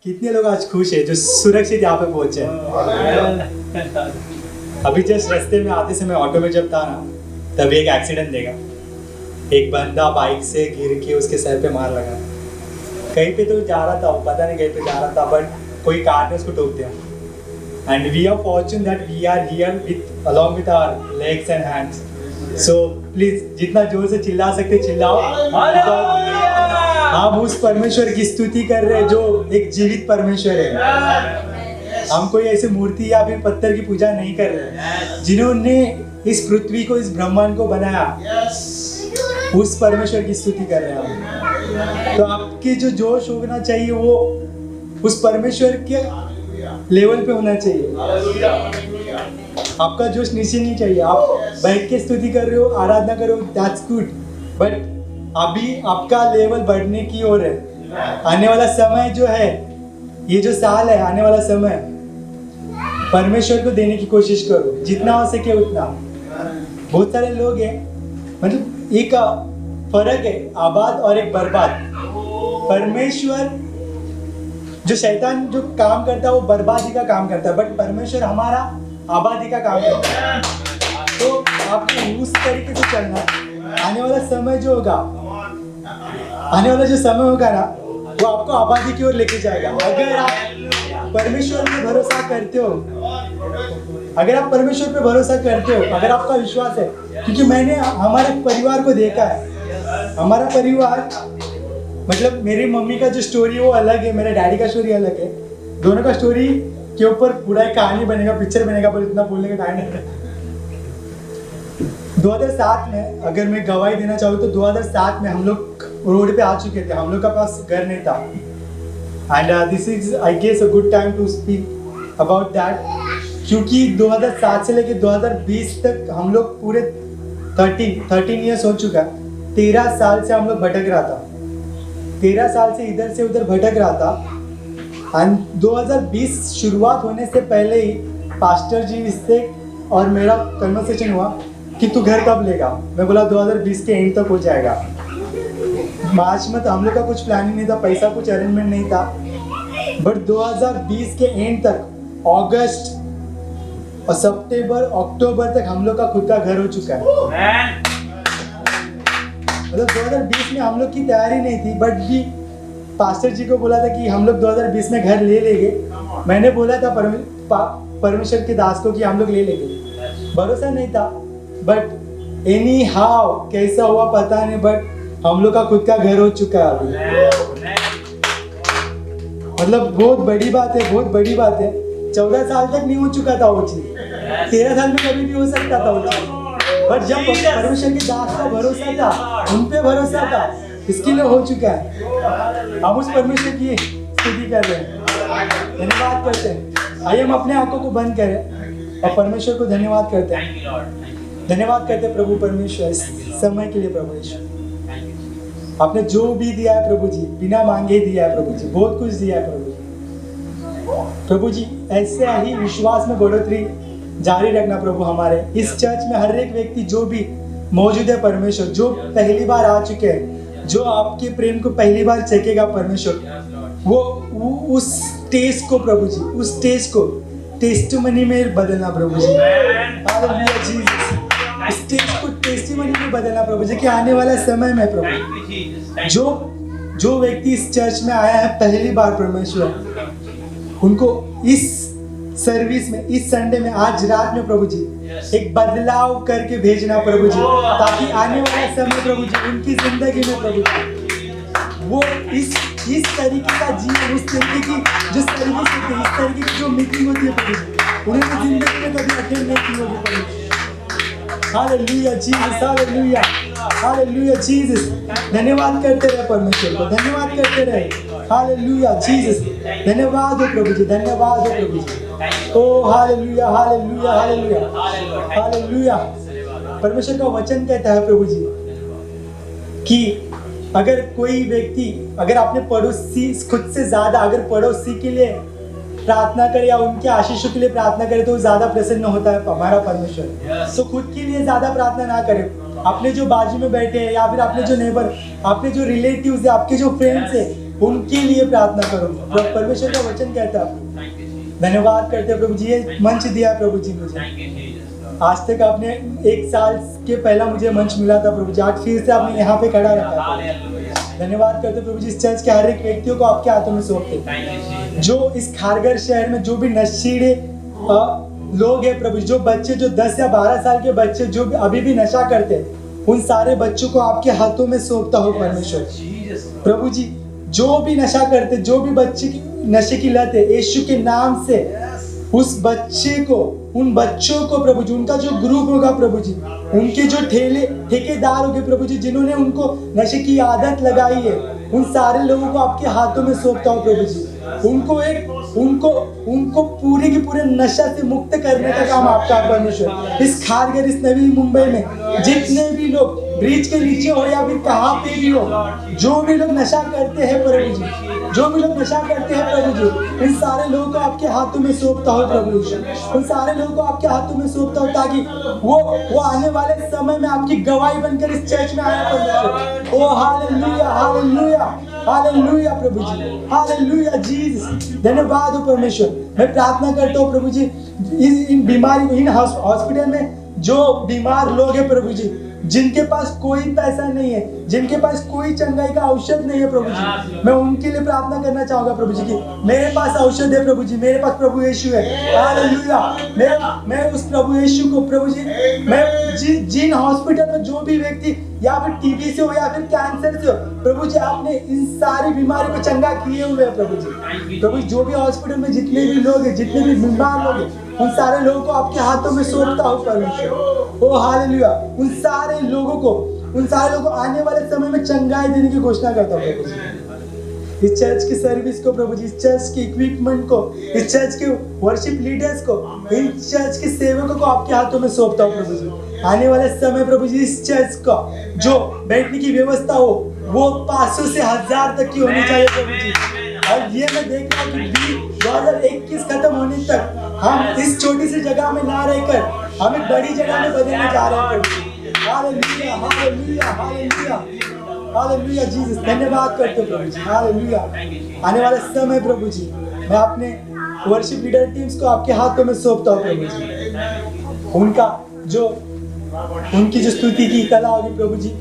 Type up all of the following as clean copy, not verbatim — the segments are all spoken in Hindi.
कितने लोग आज खुश है जो सुरक्षित यहाँ पे पहुंचे। अभी जस्ट रास्ते में आते समय ऑटो में जब था ना, तभी एक एक्सीडेंट देखा। एक बंदा बाइक से गिर के उसके सर पे मार लगा। कहीं पे तो जा रहा था, पता नहीं कहीं पे जा रहा था, बट कोई कार ने उसको ठोक दिया। And we are fortune that we are here with along with our legs and hands. So please जितना जोर से चिल्ला सकते चिल्लाओ। हम उस परमेश्वर की स्तुति कर रहे हैं जो एक जीवित परमेश्वर है। हम कोई ऐसे मूर्ति या फिर पत्थर की पूजा नहीं कर रहे। जिन्होंने इस पृथ्वी को, इस ब्रह्मांड को बनाया, उस परमेश्वर की स्तुति कर रहे हैं हम। तो आपके जो जोश होना चाहिए वो उस परमेश्वर के लेवल पे होना चाहिए। आपका जोश नीचे नहीं चाहिए। आप बैठ के स्तुति कर रहे हो, आराधना करो, दैट्स गुड, बट अभी आपका लेवल बढ़ने की ओर है। आने वाला समय जो है, ये जो साल है, आने वाला समय परमेश्वर को देने की कोशिश करो, जितना हो सके उतना। बहुत सारे लोग हैं, मतलब एक फर्क है आबाद और एक बर्बाद। परमेश्वर, जो शैतान जो काम करता है वो बर्बादी का काम करता है, बट परमेश्वर हमारा आबादी का काम करता है। तो आपको उस तरीके से चलना। आने वाला समय जो होगा, आने वाला जो समय होगा ना, वो आपको आबादी की ओर लेके जाएगा। अगर आप परमेश्वर पे भरोसा करते हो, अगर आप परमेश्वर पे भरोसा करते हो, अगर आपका विश्वास है, क्योंकि मैंने हमारे परिवार को देखा है। हमारा परिवार, मतलब मेरी मम्मी का जो स्टोरी है वो अलग है, मेरे डैडी का स्टोरी अलग है। दोनों का स्टोरी के ऊपर पूरा एक कहानी बनेगा, पिक्चर बनेगा, पर इतना बोलने का टाइम नहीं है। 2007 में अगर मैं गवाही देना चाहूँ तो 2007 में हम लोग रोड पे आ चुके थे। हम लोग का पास घर नहीं था। And this is I guess a good time to speak about that, क्योंकि 2007 से लेकर 2020 तक हम लोग पूरे 13 ईयर्स हो चुका है। 13 साल से हम लोग भटक रहा था। 13 साल से इधर से उधर भटक रहा था। एंड 2020 शुरुआत होने से पहले ही पास्टर जी से और मेरा कन्वर्सेशन हुआ कि तू घर कब लेगा। मैं बोला 2020 के एंड तक हो जाएगा। मार्च में तो हम लोग का कुछ प्लानिंग नहीं था, पैसा कुछ अरेंजमेंट नहीं था, बट 2020 के एंड तक, अगस्त और सितंबर अक्टूबर तक हम लोग का खुद का घर हो चुका है। मतलब 2020 में हम लोग की तैयारी नहीं थी, बट भी पास्टर जी को बोला था कि हम लोग 2020 में घर ले लेंगे। मैंने बोला था परमेश्वर के दास को कि हम लोग ले लेंगे। भरोसा नहीं था, बट एनी हाउ कैसा हुआ पता नहीं, बट हम लोग का खुद का घर हो चुका है अभी। मतलब बहुत बड़ी बात है, बहुत बड़ी बात है। 14 साल तक नहीं हो चुका था वो चीज, 13 साल में कभी भी हो सकता था वो चीज, बट जब परमेश्वर के दास का भरोसा था, उन पे भरोसा था, इसके लिए हो चुका है। हम उस परमेश्वर की स्तुति कर रहे हैं, धन्यवाद करते हैं। आइए हम अपने आंखों को बंद करें और परमेश्वर को धन्यवाद करते हैं। धन्यवाद करते हैं प्रभु परमेश्वर इस समय के लिए। प्रभु यीशु, आपने जो भी दिया है प्रभु जी, बिना मांगे दिया है प्रभु जी, बहुत कुछ दिया है प्रभु जी। प्रभु जी ऐसे ही विश्वास में बढ़ोतरी जारी रखना प्रभु। हमारे इस चर्च में हर एक व्यक्ति जो भी मौजूद है परमेश्वर, जो पहली बार आ चुके हैं, जो आपके प्रेम को पहली बार चखेगा परमेश्वर, वो उस टेस्ट को प्रभु जी, उस टेस्ट को टेस्टिमनी में बदलना प्रभु जी। हालेलुया जीसस, इस टेस्ट को टेस्टिमनी में बदलना प्रभु जी, कि आने वाला समय में प्रभु जो व्यक्ति इस चर्च में आया है पहली बार परमेश्वर, उनको इस सर्विस में, इस संडे में, आज रात में प्रभु जी एक बदलाव करके भेजना प्रभु जी, ताकि आने वाला समय प्रभु जी उनकी जिंदगी में प्रभु जी वो इस तरीके का जीवन, उस तरीके की जिस तरीके से, इस तरीके की जो मीटिंग होती है प्रभु जी, उन्हें जिंदगी में कभी अटेंड नहीं की होगी प्रभु जी। Hallelujah Jesus, hallelujah, hallelujah Jesus. धन्यवाद करते रहे परमेश्वर को, धन्यवाद करते रहे। हालेलुया जीसस, धन्यवाद हो प्रभु जी, धन्यवाद हो प्रभु जी। ओ हालेलुया, हालेलुया, हालेलुया, हालेलुया। परमेश्वर का वचन कहता है प्रभु जी कि अगर कोई व्यक्ति, अगर अपने पड़ोसी खुद से ज्यादा अगर पड़ोसी के लिए प्रार्थना करे या उनके आशीषों के लिए प्रार्थना करे तो ज्यादा प्रसन्न होता है हमारा परमेश्वर। तो खुद के लिए ज्यादा प्रार्थना ना करे, अपने जो बाजू में बैठे हैं या फिर अपने जो नेबर, अपने जो रिलेटिव्स है, आपके जो फ्रेंड्स है, उनके लिए प्रार्थना करो। परमेश्वर का वचन कहता है, धन्यवाद करते हैं प्रभु जी, ये मंच दिया प्रभु जी मुझे। आज तक आपने 1 साल के पहला मुझे मंच मिला था प्रभु जी, आज फिर से आपने यहाँ पे खड़ा रखा। धन्यवाद करते प्रभु जी, इस चर्च के हर एक व्यक्तियों को आपके हाथों में सौंपते, जो इस खारगर शहर में जो भी नशेड़े लोग हैं प्रभु, जो बच्चे जो 10 या 12 साल के बच्चे जो अभी भी नशा करते हैं, उन सारे बच्चों को आपके हाथों में सौंपता हो परमेश्वर। प्रभु जी जो भी नशा करते, जो भी बच्चे की नशे की लत है, यीशु के नाम से उस बच्चे को, उन बच्चों को प्रभु जी, उनका जो ग्रुप होगा प्रभु जी, उनके जो ठेकेदार होंगे प्रभु जी, जिन्होंने उनको नशे की आदत लगाई है, उन सारे लोगों को आपके हाथों में सौंपता हूँ प्रभु जी। उनको पूरे के पूरे नशा से मुक्त करने का काम आपका परमेश्वर। इस खारगर, इस नवी मुंबई में जितने भी लोग ब्रिज के नीचे हो या फिर कहाँ पे भी हो, जो भी लोग नशा करते हैं प्रभु जी, जो भी लोग नशा करते हैं प्रभु जी, इन सारे लोगों को आपके हाथों में सौंपता हो प्रभु जी। उन सारे लोगों को आपके हाथों में सौंपता हो, ताकि वो आने वाले समय में आपकी गवाही बनकर इस चर्च में आए परमेश्वर। ओ हालेलुया, हालेलुया, हालेलुया प्रभु जी, हालेलुया जीसस। धन्यवाद हो परमेश्वर। मैं प्रार्थना करता हूँ प्रभु जी, इन बीमारी, इन हॉस्पिटल में जो बीमार लोग हैं प्रभु जी, जिनके पास कोई पैसा नहीं है, जिनके पास कोई चंगाई का औषध नहीं है प्रभु जी, मैं उनके लिए प्रार्थना करना चाहूंगा प्रभु जी कि मेरे पास औषध है प्रभु जी, मेरे पास प्रभु यीशु है। हालेलुया। मैं उस प्रभु यीशु को प्रभु जी, मैं जिन हॉस्पिटल में जो भी व्यक्ति या फिर टीबी से हो या फिर कैंसर से हो प्रभु जी, आपने इन सारी बीमारी को चंगा किए हुए हैं प्रभु जी। प्रभु जी जो भी हॉस्पिटल में जितने भी लोग हैं, जितने भी बीमार लोग हैं, उन सारे लोगों को आपके हाथों में सौंपता हूँ परमेश्वर। ओ हालेलुया। उन सारे लोगों को आने वाले समय में चंगाई देने की घोषणा करता हूँ प्रभु जी। इस चर्च की सर्विस को प्रभु जी, इस चर्च के इक्विपमेंट को, इस चर्च के वर्शिप लीडर्स को, इन चर्च के सेवकों को आपके हाथों में सौंपता हूँ प्रभु जी। आने वाले समय प्रभु जी, इस चर्च का जो बैठने की व्यवस्था हो वो 500 से 1000 तक की होनी चाहिए प्रभु जी। और ये मैं देख रहा हूँ कि 2021 खत्म होने तक हम इस छोटी सी जगह में ना रहकर हम एक बड़ी जगह में बदलने जा रहे हैं प्रभु जी। Hallelujah, hallelujah, hallelujah, hallelujah Jesus. धन्यवाद करते हैं प्रभु जी। हालेलुया। आने वाले समय प्रभु जी, मैं अपने वर्शिप लीडर टीम्स को आपके हाथों में सौंपता हूँ प्रभु जी। उनकी जो स्तुति की कला होगी प्रभु जी,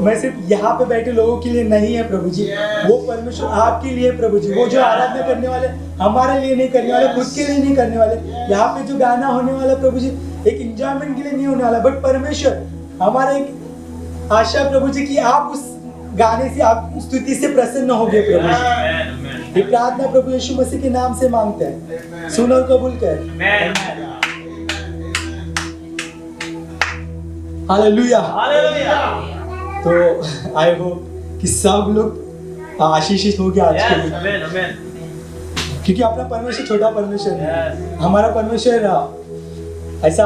मैं सिर्फ यहाँ पे बैठे लोगों के लिए नहीं है प्रभु जी, वो परमेश्वर आपके लिए प्रभु जी। वो जो आराधना करने वाले हमारे लिए नहीं करने वाले, खुद के लिए नहीं करने वाले, यहाँ पे जो गाना होने वाला प्रभु जी एक एंजॉयमेंट के लिए नहीं होने वाला, बट परमेश्वर हमारा एक आशा प्रभु जी कि आप उस गाने से, आप स्तुति से प्रसन्न हो गए प्रभु जी। ये प्रार्थना प्रभु यीशु मसीह के नाम से मांगते हैं, सुन और कबूल कर। हालेलुया। तो आई होप कि सब लोग आशीषित हो गया आज के लिए, क्योंकि अपना परमेश्वर छोटा परमेश्वर है। हमारा परमेश्वर ऐसा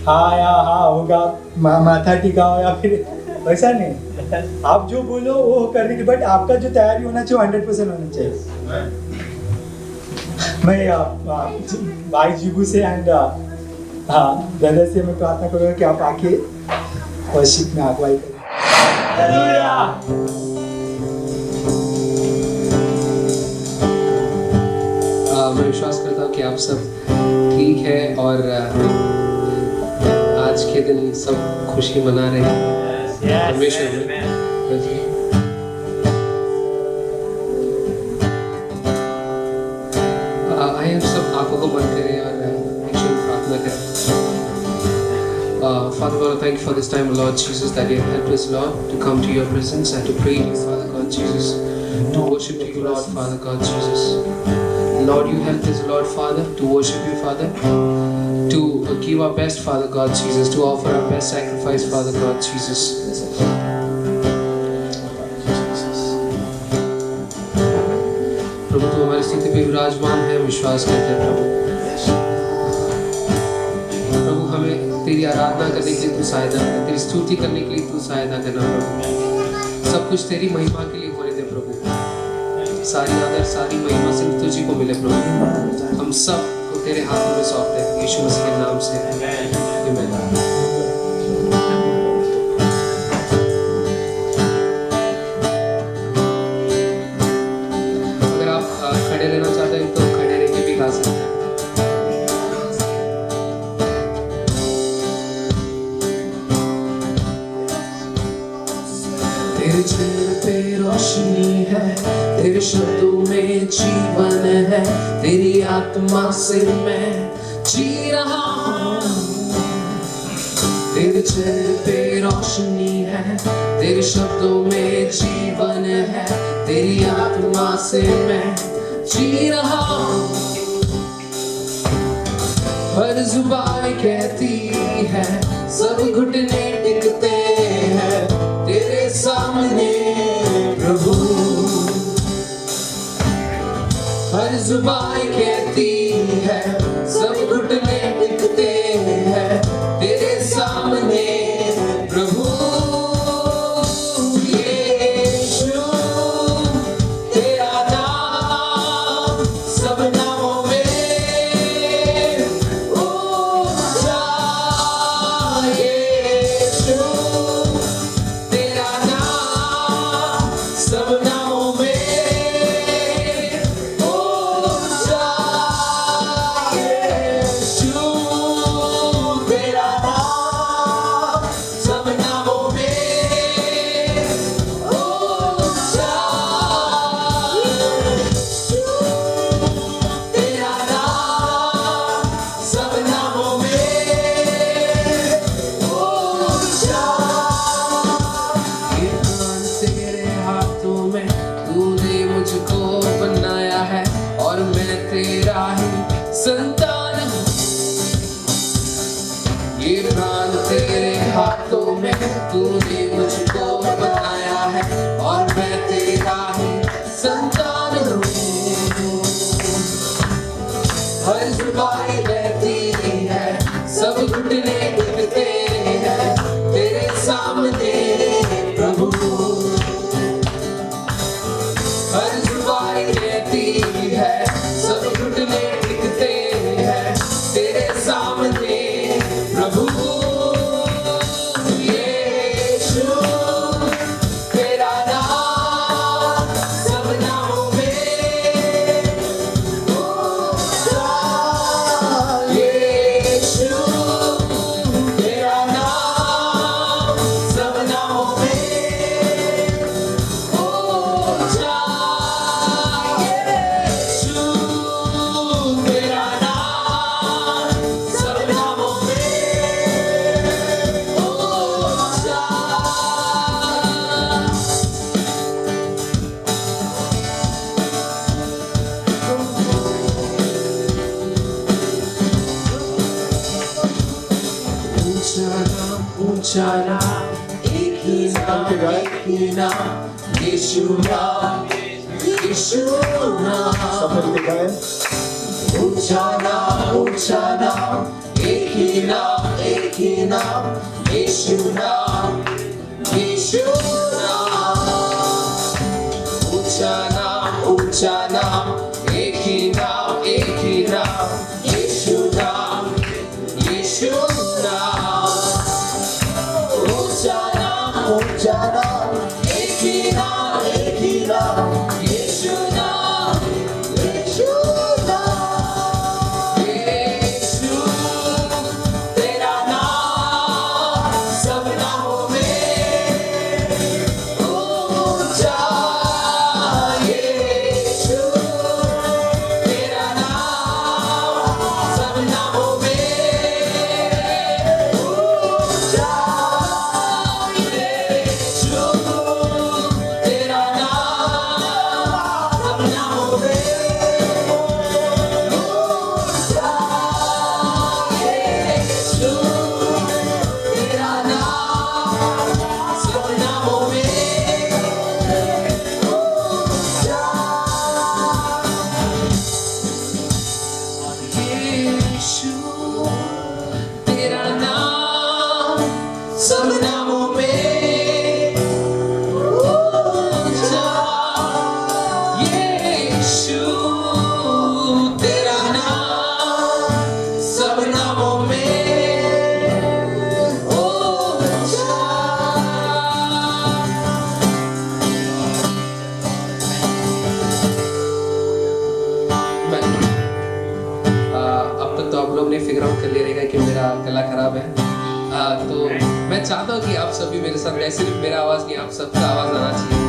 हाँ या हाँ होगा, माथा टिकाओ या फिर वैसा नहीं, आप जो बोलो वो करने की, बट आपका जो तैयारी होना चाहिए 100% होना चाहिए। मैं भाई जीबू से एंड दादा से मैं प्रार्थना करूँगा कि आप आके वर्शिप में अगुवाई करें। मैं विश्वास करता हूँ कि आप सब ठीक है और आज के दिन सब खुशी मना रहे हैं परमेश्वर में। आइए सब आंखों को बंद करें और प्रार्थना करें। Father God, I thank you for this time, Lord Jesus, that you have helped us, Lord, to come to your presence and to pray to you, Father God Jesus, to worship to you, Lord, Father God Jesus. Lord, you helped us, Lord, Father, to worship you, Father, to give our best, Father God Jesus, to offer our best sacrifice, Father God Jesus. प्रभु तू हमारी स्थिति पे विराजमान है, विश्वास करते हैं प्रभु। प्रभु हमें तेरी आराधना करने के लिए तू सहायता कर, तेरी स्तुति करने के लिए तू सहायता करना प्रभु। सब कुछ तेरी महिमा के लिए होने दे प्रभु। सारी आदर सारी महिमा सिर्फ तुझी को मिले प्रभु। हम सब को तेरे हाथों में सौंपते हैं यीशु मसीह के नाम से, आमीन। खड़े रहना चाहते हैं तो खड़े रह के भी गा सकते हैं। तेरे चेहरे पे रोशनी है, तेरे शब्दों में जीवन है, तेरी आत्मा से मैं जी रहा हूँ। तेरे चेहरे पे रोशनी है, तेरे शब्दों में जीवन है, तेरी आत्मा से मैं जी रहा हूँ। हर जुबान कहती है, सब घुटने टिकते हैं तेरे सामने प्रभु। हर जुबान कहती है, सब घुटने टिकते हैं तेरे सामने प्रभु। यीशु तेरा नाम सब नामों में ऊंचा। यीशु तेरा नाम सब नामों में ऊंचा। यीशु तेरा नाम सब नामों में ऊंचा। तेरा नाम सब नामों में ऊंचा। ये प्राण तेरे हाथों में, तूने मुझको बनाया है और मैं तेरा ही संतान हूँ। ये प्राण तेरे हाथों में, तूने मुझको बनाया है और मैं तेरा ही संतान हूँ। हर जुबान कहती है, सब घुटने टिकते हैं तेरे सामने प्रभु। हर जुबान कहती है, सब घुटने टिकते हैं तेरे सामने प्रभु। यीशु तेरा नाम सब नामों में ऊंचा। यीशु तेरा नाम सब नामों में ऊंचा। यीशु तेरा नाम सब नामों में ऊंचा। ऊंचा नाम, एक ही नाम, एक ही नाम, यीशु नाम, यीशु नाम। ऊंचा नाम, एक ही नाम, एक ही नाम, यीशु नाम, यीशु नाम। ऊंचा नाम, एक ही नाम, एक ही नाम, यीशु नाम, यीशु नाम। ऊंचा नाम, एक ही नाम, एक ही नाम, यीशु नाम, यीशु नाम। यीशु तेरा नाम सब नामों में फिगर आउट कर लिया कि मेरा गला खराब है। तो मैं चाहता हूँ कि आप सभी मेरे साथ गाएं, सिर्फ मेरा आवाज़ नहीं, आप सबका आवाज़ आना चाहिए।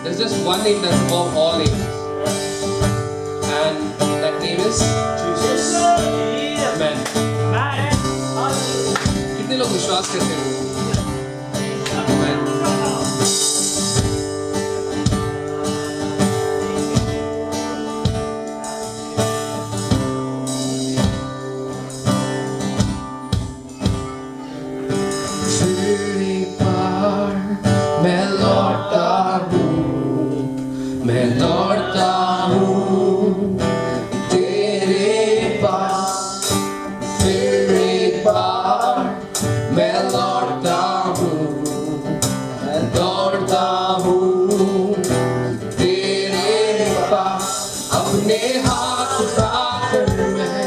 There's just one name that's above all names, and that name is Jesus. Amen. कितने लोग विश्वास करते हैं? Amen. फिर एक बार मैं लौटता हूँ तेरे पास। फिर एक बार मैं लौटता हूँ तेरे पास। अपने हाथ उठाकर मैं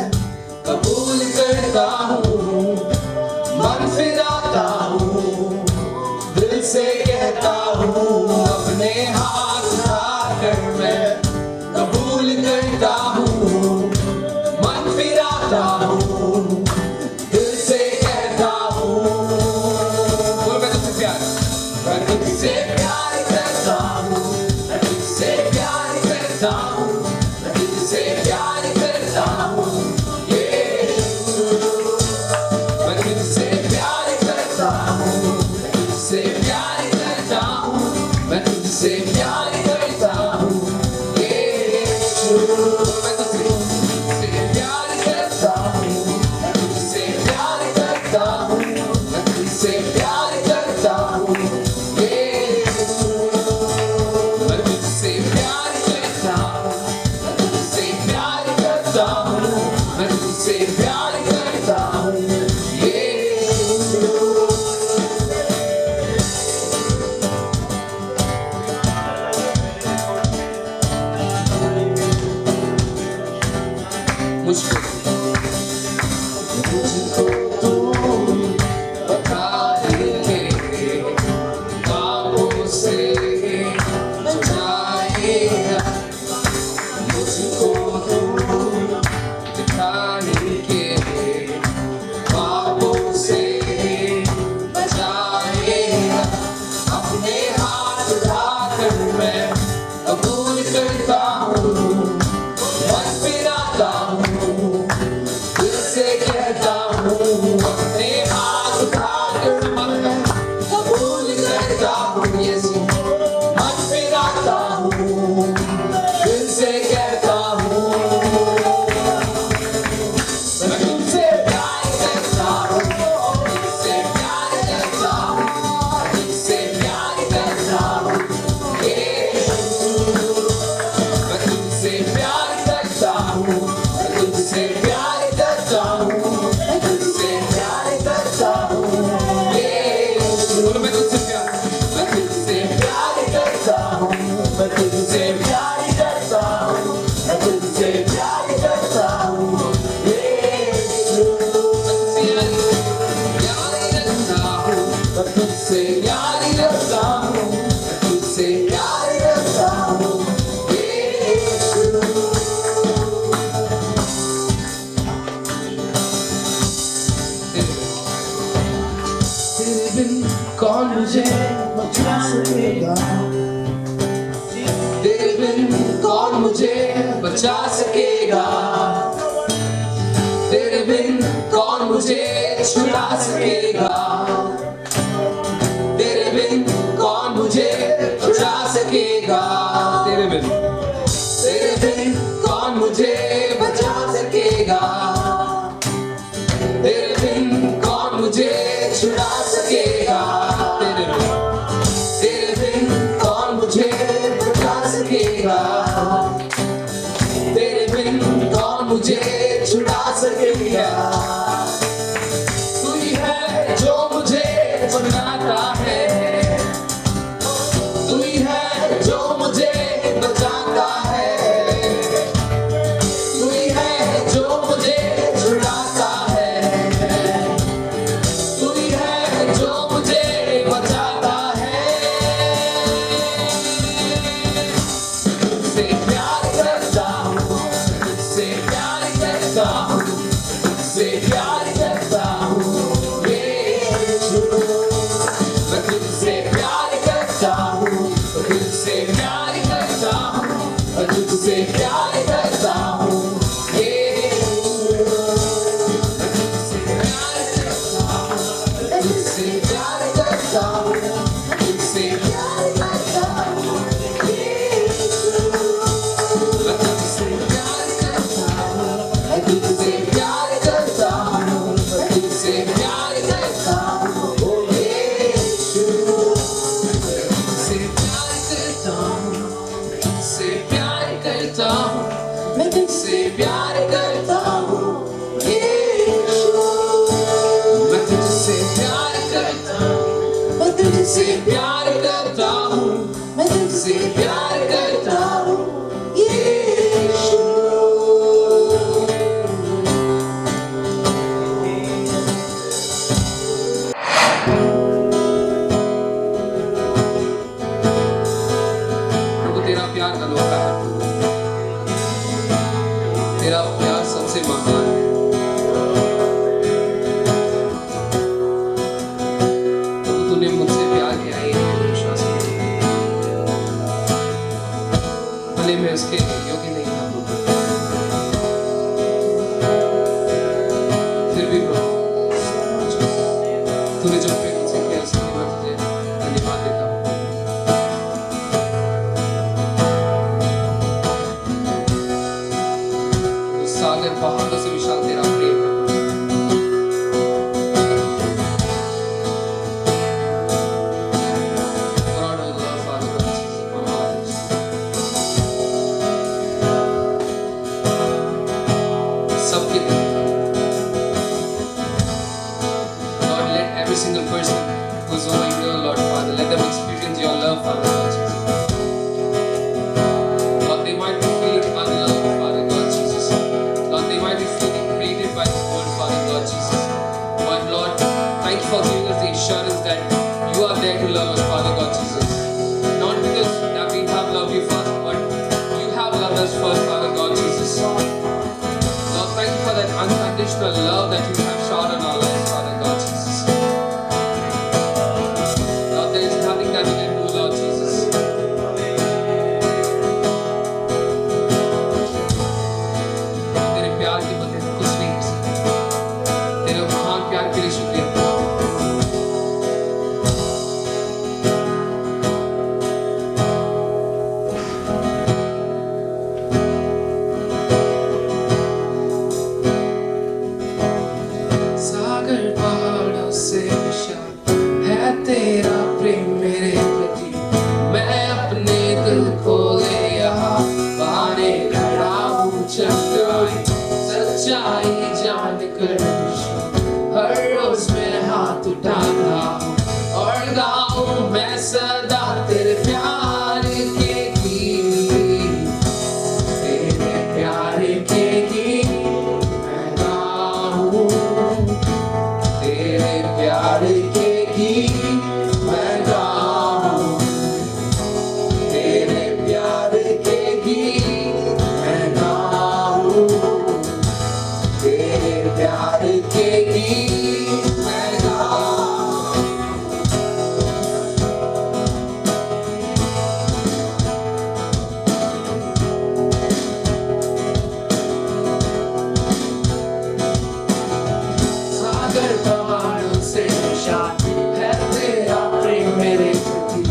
कबूल करता हूँ, मन फिराता हूँ, दिल से कहता हूँ। अपने हाथ उठाकर मैं कबूल करता हूँ, मन फिराता हूँ, दिल से कहता हूँ। बोलो मैं तुझसे प्यार करता हूँ, मैं तुझसे प्यार करता हूँ, मैं तुझसे प्यार करता हूँ, मैं तुझसे प्यार करता हूँ, मैं तुझसे प्यार करता हूँ, मैं तुझसे प्यार करता हूँ, मैं तुझसे प्यार करता हूँ, मैं तुझसे प्यार करता हूँ, मैं तुझसे प्यार करता हूँ, मैं तुझसे प्यार करता हूँ, मैं तुझसे प्यार करता हूँ, मैं तुझसे प्यार करता हूँ। मुझको तू बता दे, पापों से बचाएगा। मुझको तू दिखाने के पापों से बचाएगा। अपने हाथ उठाकर मैं कबूल करता हूँ, मन फिराता हूँ, दिल से कहता हूँ। अपने हाथ उठाकर मैं कबूल करता हूँ, यीशु, मन फिराता हूँ, दिल से कहता हूँ। मैं तुझसे प्यार करता हूँ, तुझसे प्यार करता हूँ, तुझसे प्यार करता हूँ, मैं तुझसे प्यार करता हूँ, मैं तुझसे प्यार करता हूँ, मैं तुझसे प्यार करता हूँ। बोलो मैं तुझसे प्यार करता हूँ, मैं तुझसे प्यार करता हूँ, मैं तुझसे प्यार करता हूँ। मैं तुझसे यारी रखता हूँ, मैं तुझसे प्यार करता हूँ। तेरे बिन कौन मुझे बचा सकेगा? तेरे बिन कौन मुझे बचा सकेगा? तेरे बिन कौन मुझे छुड़ा सकेगा? तेरे बिन कौन मुझे बचा सकेगा? तेरे बिन कौन मुझे बचा सकेगा? तेरे बिन कौन मुझे छुड़ा सकेगा? तेरे बिन कौन मुझे बचा सकेगा? तेरे बिन कौन मुझे छुड़ा सकेगा? तू ही है जो मुझे बनाता है, तू ही है जो मुझे बचाता है, तू ही है जो मुझे छुड़ाता है, तू तुझसे प्यार करता हूँ, मैं तुझसे प्यार करता हूँ, ओ यीशु। मैं तुझसे प्यार करता हूँ, तुझसे प्यार करता हूँ, मैं तुझसे प्यार करता हूँ, यीशु। मैं तुझसे प्यार करता हूँ, मैं तुझसे प्यार करता हूँ, मैं तुझसे प्यार करता हूँ, यीशु। प्रभु तेरा प्यार अनोखा है, तेरा प्यार सबसे महान है। प्रभु तूने मुझसे प्यार किया है, ये विश्वास करता हूं। भले मैं उसके योग्य नहीं था प्रभु, फिर भी प्रभु तूने जो प्रेम मुझसे किया उसके लिए मैं तुझे धन्यवाद देता हूँ। उस सागर पहाड़ों से विशाल तेरा प्रेम है। Lord, oh Lord, Father God, Jesus, upon our lives. सबके लिए Lord, let every single person who's over here, Lord Father, let them experience your love, Father God Jesus. Lord, they might be feeling unloved, Father God Jesus. Lord, they might be feeling created by the world, Father God Jesus. But Lord, thank you for giving us the assurance that you are there to love us, Father God Jesus. Not because that we have loved you first, but you have loved us first, Father God Jesus. Lord, thank you for that unconditional love that you have showered on our lives, Father God Jesus. Lord, there is nothing that we can do, Lord Jesus. तेरे प्यार के बदले हम कुछ नहीं कर सकते। तेरे महान प्यार के लिए शुक्रिया। सागर पहाड़ों से विशाल है तेरा प्रेम मेरे प्रति। मैं अपने दिल को ले यहाँ पाने खड़ा हूँ, चंगाई सच्चाई जान कर खुश हूँ। हर रोज मैं हाथ उठाता हूँ और गाऊं मैं सदा तेरे प्यार के गीत, तेरे प्यार के गीत मैं गाऊं, तेरे प्यार के गीत मैं गाऊं, तेरे प्यार के गीत मैं गाऊं, तेरे प्यार के गीत मैं गाऊं। सागर पहाड़ों से विशाल है तेरा प्रेम मेरे प्रति।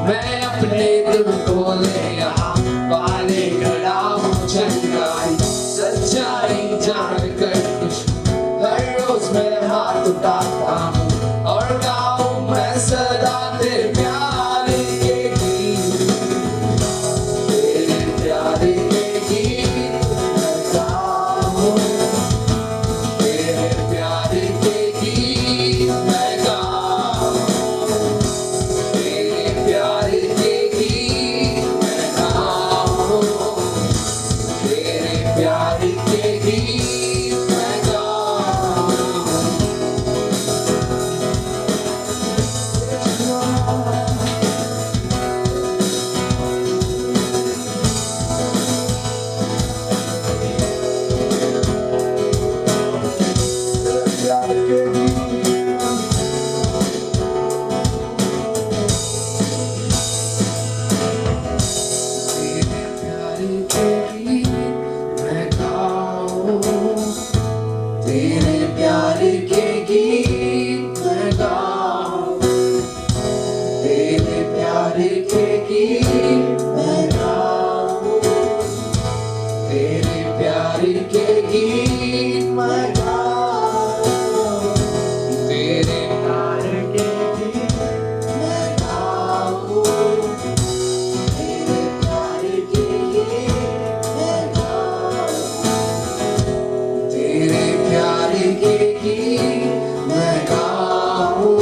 मैं अपने दिल को ले यहाँ पाने खड़ा हूँ, चंगाई सच्चाई जान कर खुश हूँ। हर रोज मैं हाथ उठाता हूँ और गाऊं मैं सदा तेरे प्यार के गीत, तेरे प्यार के गीत मैं गाऊं, तेरे प्यार के गीत मैं गाऊं, तेरे प्यार के गीत मैं गाऊं, तेरे प्यार के गीत मैं गाऊं। तेरे प्यार के गीत मैं गाऊं, तेरे प्यार के गीत मैं गाऊं, तेरे प्यार के गीत मैं गाऊं, तेरे प्यार के गीत के गीत मैं गाऊं,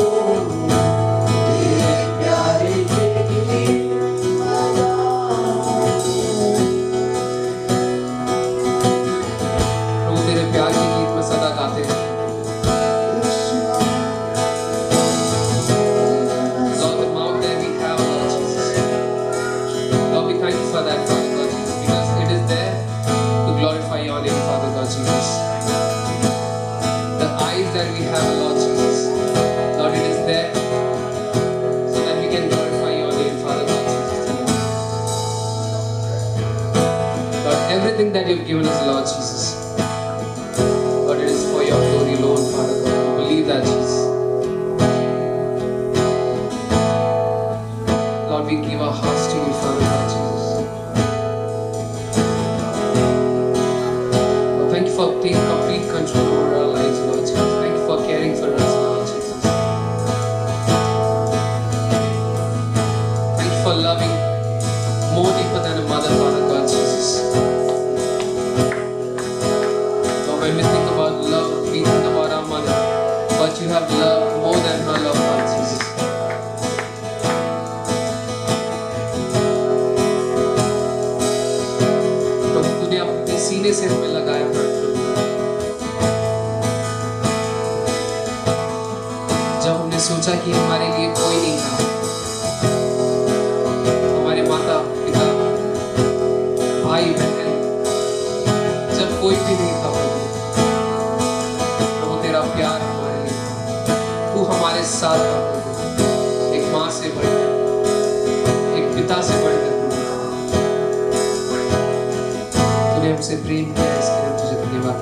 तेरे प्यार के गीत मैं गाऊं। प्रभु तेरे प्यार के गीत में सदा गाते हैं। Lord, the mouth that we have, Lord Jesus. Lord, we thank you for that, Father God Jesus, because it is there to glorify your name, Father God Jesus. The eyes that we have, Lord Jesus, Lord, it is there so that we can glorify your name, Father God Jesus. Lord, everything that you've given us, Lord Jesus, Lord, it is for your glory alone, Father God. We believe that, Jesus. Lord, we give our hearts to you, Father God Jesus. Lord, thank you for taking complete control over our lives, Lord Jesus. Thank you for caring for us, Lord Jesus. Thank you for loving more deeper than a mother, Father God Jesus. Lord, when we think about love, we think about our mother, but you have loved more than her love, Lord Jesus. प्रभु तूने अपने सीने से हमें लगाया प्रभु। जब हमने सोचा कि हमारे लिए कोई नहीं था, हमारे माता पिता भाई बहन, जब कोई भी नहीं था प्रभु, प्रभु तेरा प्यार हमारे लिए था। तू हमारे साथ था प्रभु, एक माँ से बढ़कर, एक पिता से बढ़कर तूने हमसे प्रेम किया, इसके लिए तुझे धन्यवाद।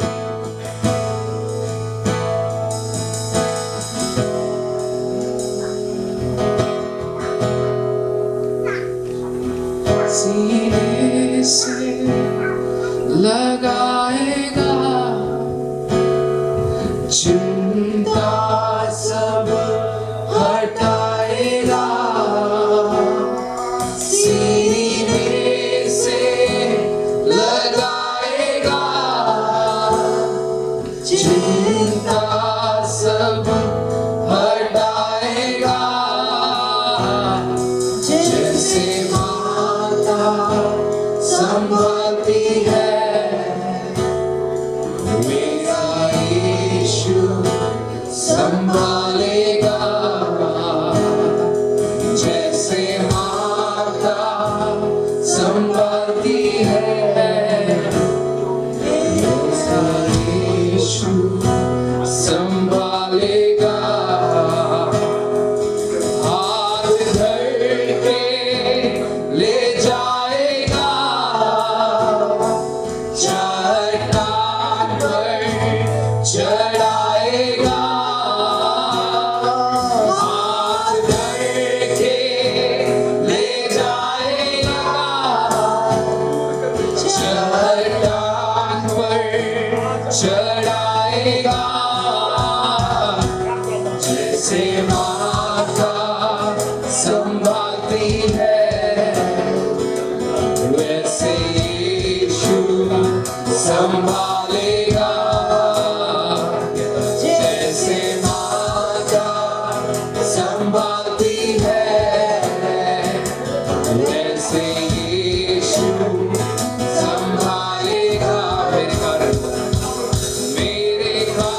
सीने से लगाएगा चिंता सब हटाएगा, सीने से लगाएगा चिंता सब हटाएगा। जैसे माता संभालती है मेरा यीशु संभालेगा, जैसे माता संभालती है मेरा यीशु संभालेगा। हाथ धर के ले जाएगा, चट्टान पर चढ़ाएगा। हाथ धर के ले जाएगा, चट्टान पर चढ़ाएगा। जैसे माता संभालती है वैसे यीशु संभालेगा, जैसे माता संभालती है वैसे यीशु संभालेगा। मेरे कारण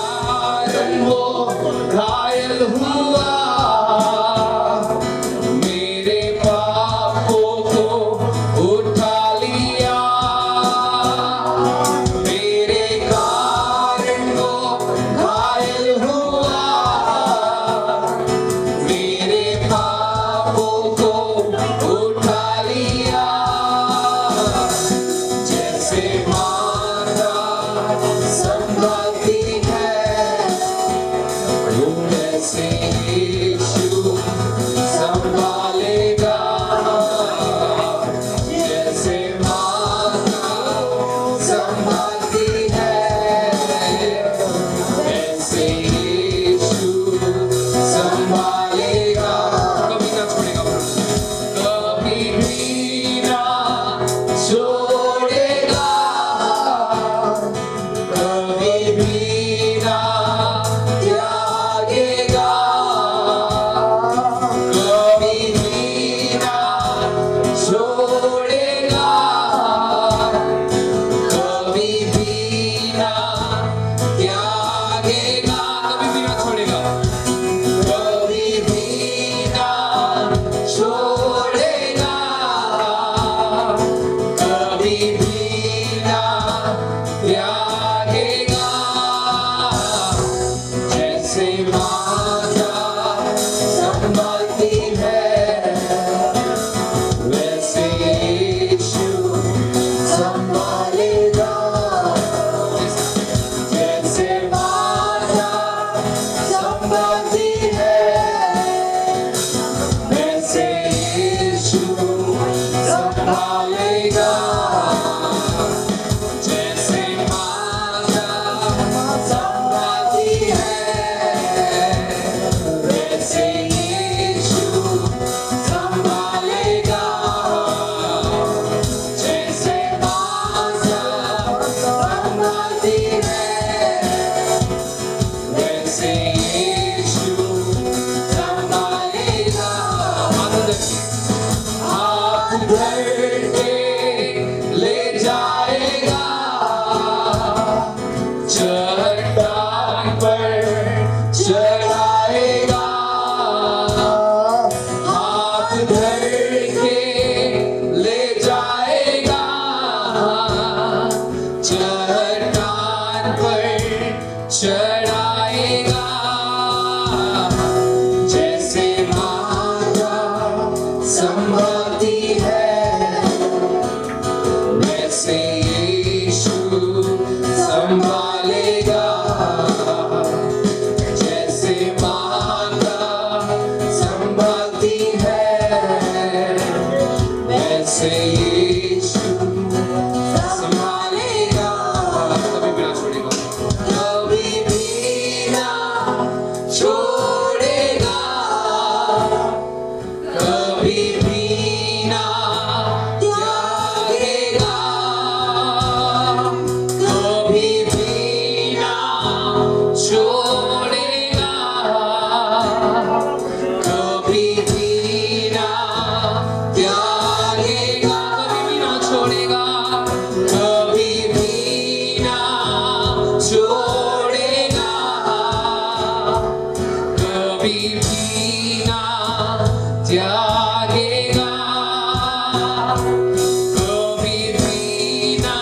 जैसे यीशु संभालेगा, कभी भी ना छोड़ेगा, कभी भी ना छोड़ेगा, कभी भी ना त्यागेगा, कभी भी ना छोड़ेगा, कभी भी ना त्यागेगा, कभी भी ना छोड़ेगा, कभी भी ना छोड़ेगा, कभी भी ना त्यागेगा, कभी भी ना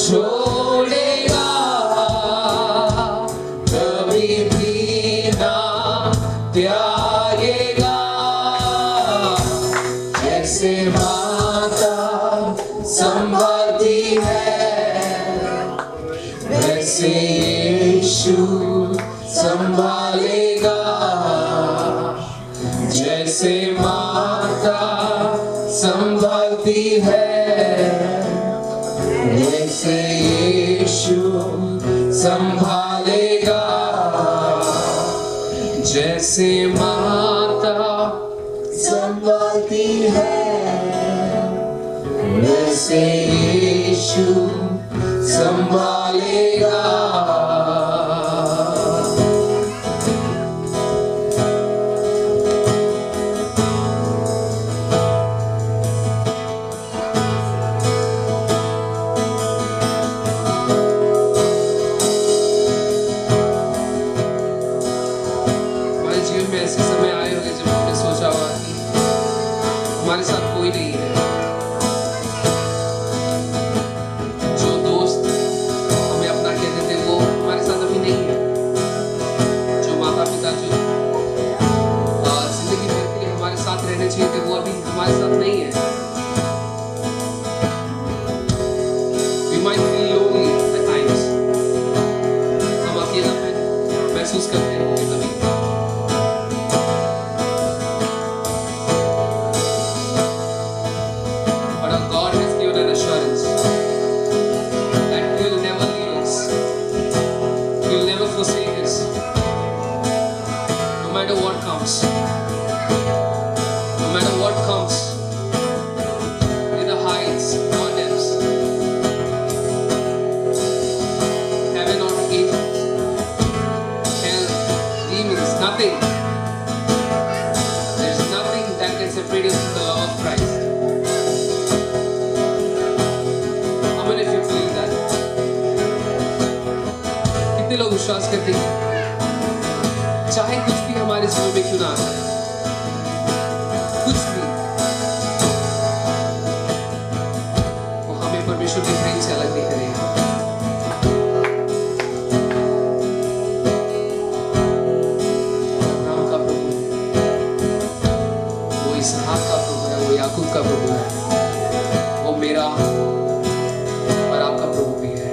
छोड़ेगा, कभी भी ना त्यागेगा। जैसे माता संभालती है, वैसे यीशु संभालेगा। जैसे माता संभालती है, वैसे यीशु संभालेगा। जैसे माता संभालती है, वैसे यीशु संभालेगा। हमारे जीवन में ऐसे समय आए होंगे जब हमने सोचा होगा कि हमारे साथ कोई नहीं है, जो दोस्त हमें अपना कहते थे वो हमारे साथ अभी नहीं है, जो माता पिता जो जिंदगी भर के लिए हमारे साथ रहने चाहिए थे वो अभी हमारे साथ नहीं है। We might feel lonely at times, हम अकेलापन महसूस करते हैं कभी। But our God has given an assurance that He will never leave us, He will never forsake us, no matter what comes, no matter what comes, in the heights or depths, heaven or earth, hell, demons, nothing. There's nothing that can separate us from the love of Christ. How many of you believe that? कितने लोग विश्वास करते हैं चाहे कुछ भी हमारे जीवन में क्यों ना आ जाए, कुछ भी, वो हमें परमेश्वर के प्रेम से अलग नहीं करेगा। अब्राहम का प्रभु है, वो इसहाक का प्रभु है, वो याकूब का प्रभु है, वो मेरा और आपका प्रभु भी है।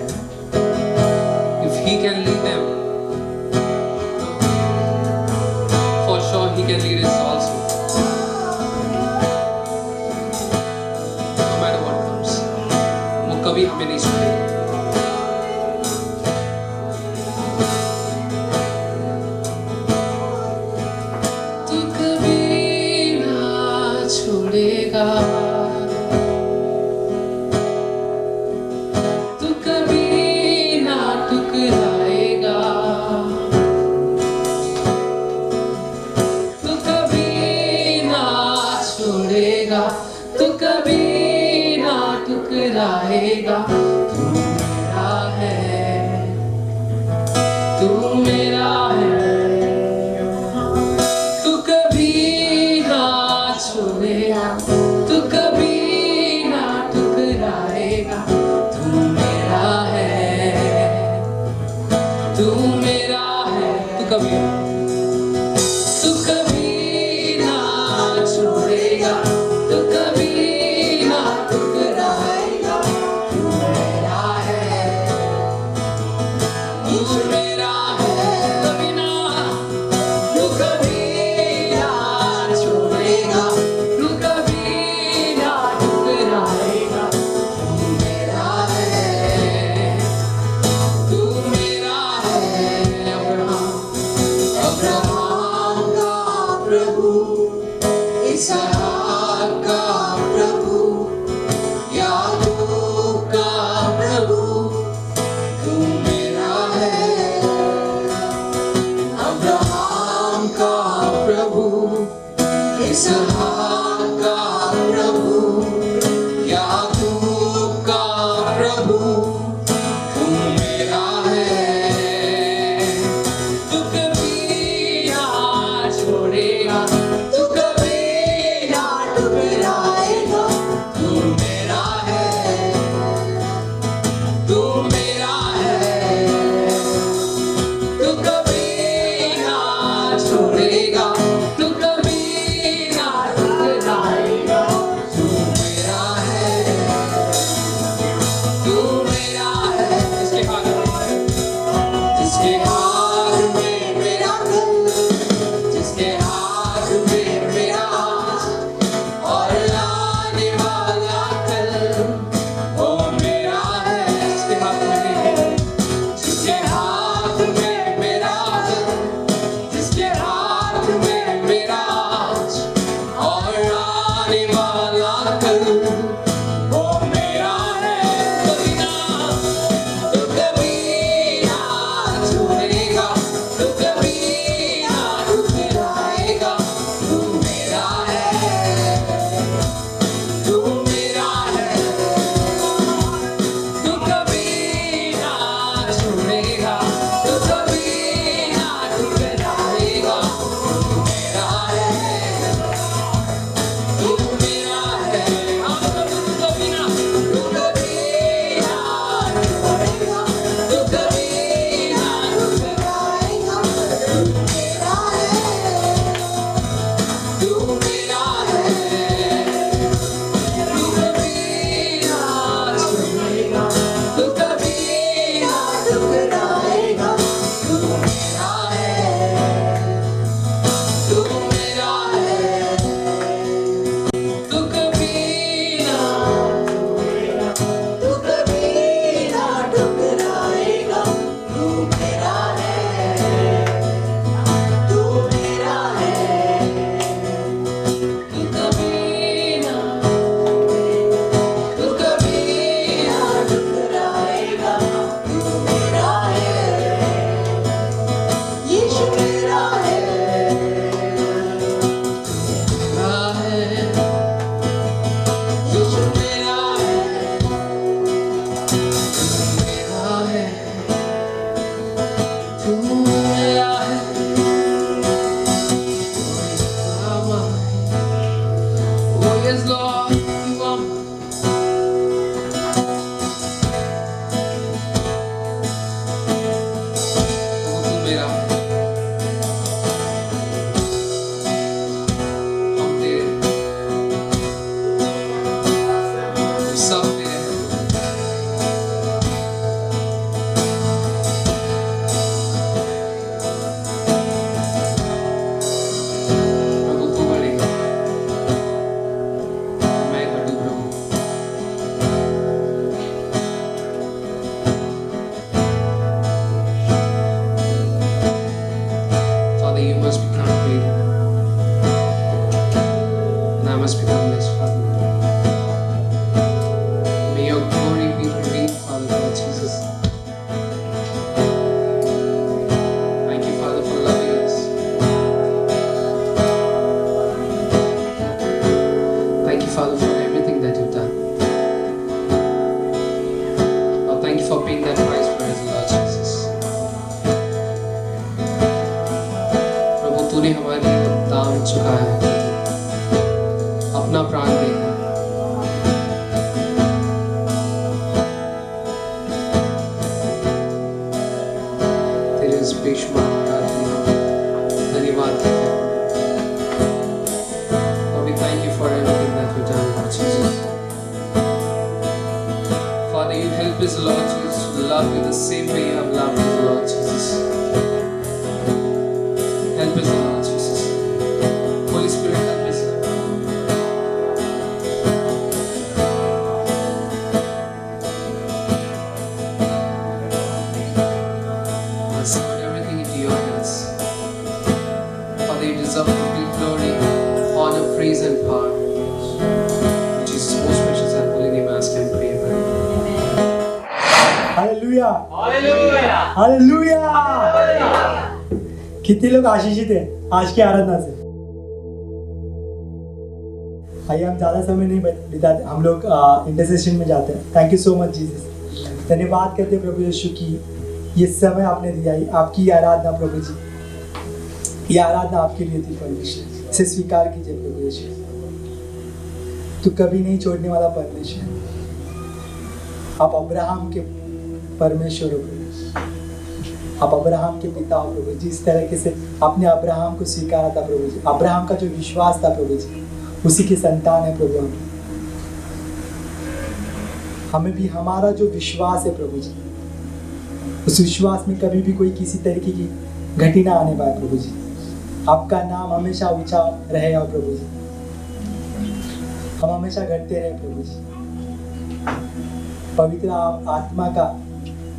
If He can lead them, for sure He can lead us also. No matter what comes, वो कभी हमें नहीं छोड़ेगा। तू कभी ना छोड़ेगा, तू कभी ना टुकराएगा, तू कभी ना छोड़ेगा, तू कभी ना टुकराएगा। तू मेरा है, तू मेरा है, तू कभी ना छोड़ेगा, तू कभी ना टुकराएगा। तू मेरा है, तू मेरा है, तू कभी ना छोड़ेगा, तू कभी ना टुकराएगा। तू मेरा है, तू मेरा है, कभी ना, तू कभी ना छोड़ेगा, तू कभी ना टुकराएगा। Jesus बेशुमार धन्यवाद करते हैं। Lord, we thank you for everything that you've done, Lord Jesus. Father, you help us, Lord Jesus, to love you the same way you have loved us, Lord Jesus. Help us, Lord Jesus. Holy Spirit, help us. I submit everything into your hands. Father, you deserve complete glory, honor, praise, and power. In Jesus' most precious and holy name, I ask and pray. Amen. Hallelujah hallelujah. कितने लोग आशीषित हैं आज की आराधना से? आइए हम ज़्यादा समय नहीं बिताते, हम लोग इंटरसेशन में जाते हैं। Thank you so much Jesus. धन्यवाद करते हैं प्रभु यीशु की ये समय आपने दिया, आपकी आराधना प्रभु जी, ये आराधना आपके लिए थी परमेश्वर। इसे स्वीकार कीजिए प्रभु यीशु। तू कभी नहीं छोड़ने वाला परमेश्वर। आप अब्राहम के परमेश्वर हो प्रभु, आप अब्राहम के पिता हो प्रभु जी। इस तरीके से आपने अब्राहम को स्वीकारा था प्रभु जी। अब्राहम का जो विश्वास था प्रभु जी, उसी की संतान है प्रभु। हमें भी हमारा जो विश्वास है प्रभु जी, उस विश्वास में कभी भी कोई किसी तरीके की घटी ना आने पाए प्रभु जी। आपका नाम हमेशा ऊंचा रहे और प्रभु जी हम हमेशा घटते रहे प्रभु जी। पवित्र आत्मा का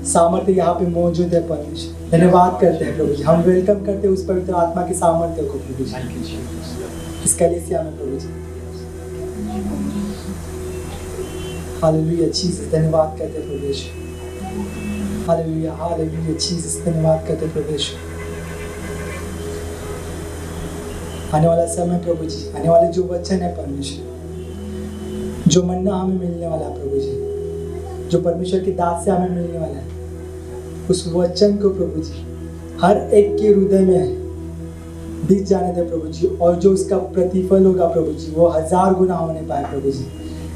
सामर्थ्य यहाँ पे मौजूद है परमेश्वर। धन्यवाद करते हैं प्रभु जी। हम वेलकम करते हैं उस पवित्र आत्मा के सामर्थ्य को प्रभु जी इस कलीसिया में प्रभु जी। हालेलुया जीसस, धन्यवाद करते हैं प्रभु यीशु। हालेलुया हालेलुया जीसस, धन्यवाद करते हैं प्रभु यीशु। आने वाला समय प्रभु जी, आने वाले जो वचन है परमेश्वर, जो मन्ना हमें मिलने वाला है प्रभु जी, जो परमेश्वर की दात से हमें मिलने वाला है, उस वचन को प्रभु जी हर एक के हृदय में दिख जाने दे प्रभु जी। और जो उसका प्रतिफल होगा प्रभु जी, वो 1000 गुना होने पाए प्रभु जी।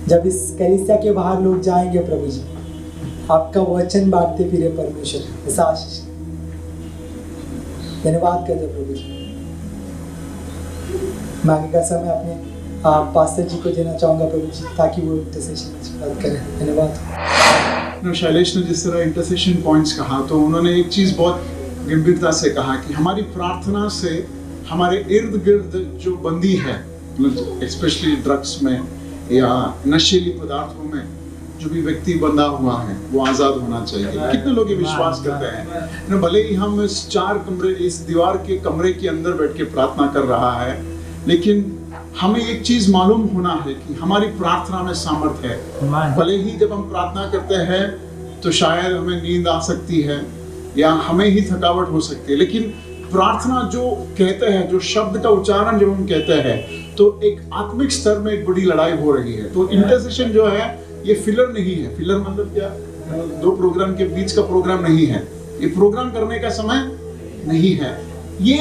जब इस कलीसिया के बाहर लोग जाएंगे प्रभु जी, आपका वचन बांटते फिरे परमेश्वर। ऐसा आशीष धन्यवाद करते प्रभु जी। मैं आगे का समय अपने पास्टर जी को देना चाहूँगा प्रभु जी, ताकि वो इंटरसेशन बात करें। धन्यवाद। शैलेश ने जिस तरह इंटरसेशन पॉइंट्स कहा, तो उन्होंने एक चीज़ बहुत गंभीरता से कहा कि हमारी प्रार्थना से हमारे इर्द गिर्द जो बंदी है, मतलब स्पेशली ड्रग्स में या नशीली पदार्थों में जो भी व्यक्ति बंधा हुआ है, वो आज़ाद होना चाहिए। कितने लोग ये विश्वास करते हैं? भले ही हम इस 4 कमरे, इस दीवार के कमरे के अंदर बैठ के प्रार्थना कर रहा है, लेकिन हमें एक चीज मालूम होना है कि हमारी प्रार्थना में सामर्थ्य है। भले ही जब हम प्रार्थना करते हैं तो शायद हमें नींद आ सकती है या हमें ही थकावट हो सकती है, लेकिन प्रार्थना जो कहते हैं, जो शब्द का उच्चारण जब हम कहते हैं, तो एक आत्मिक स्तर में एक बड़ी लड़ाई हो रही है। तो इंटरसेशन जो है ये फिलर नहीं है। फिलर मतलब क्या? 2 प्रोग्राम के बीच का प्रोग्राम नहीं है। ये प्रोग्राम करने का समय नहीं है। ये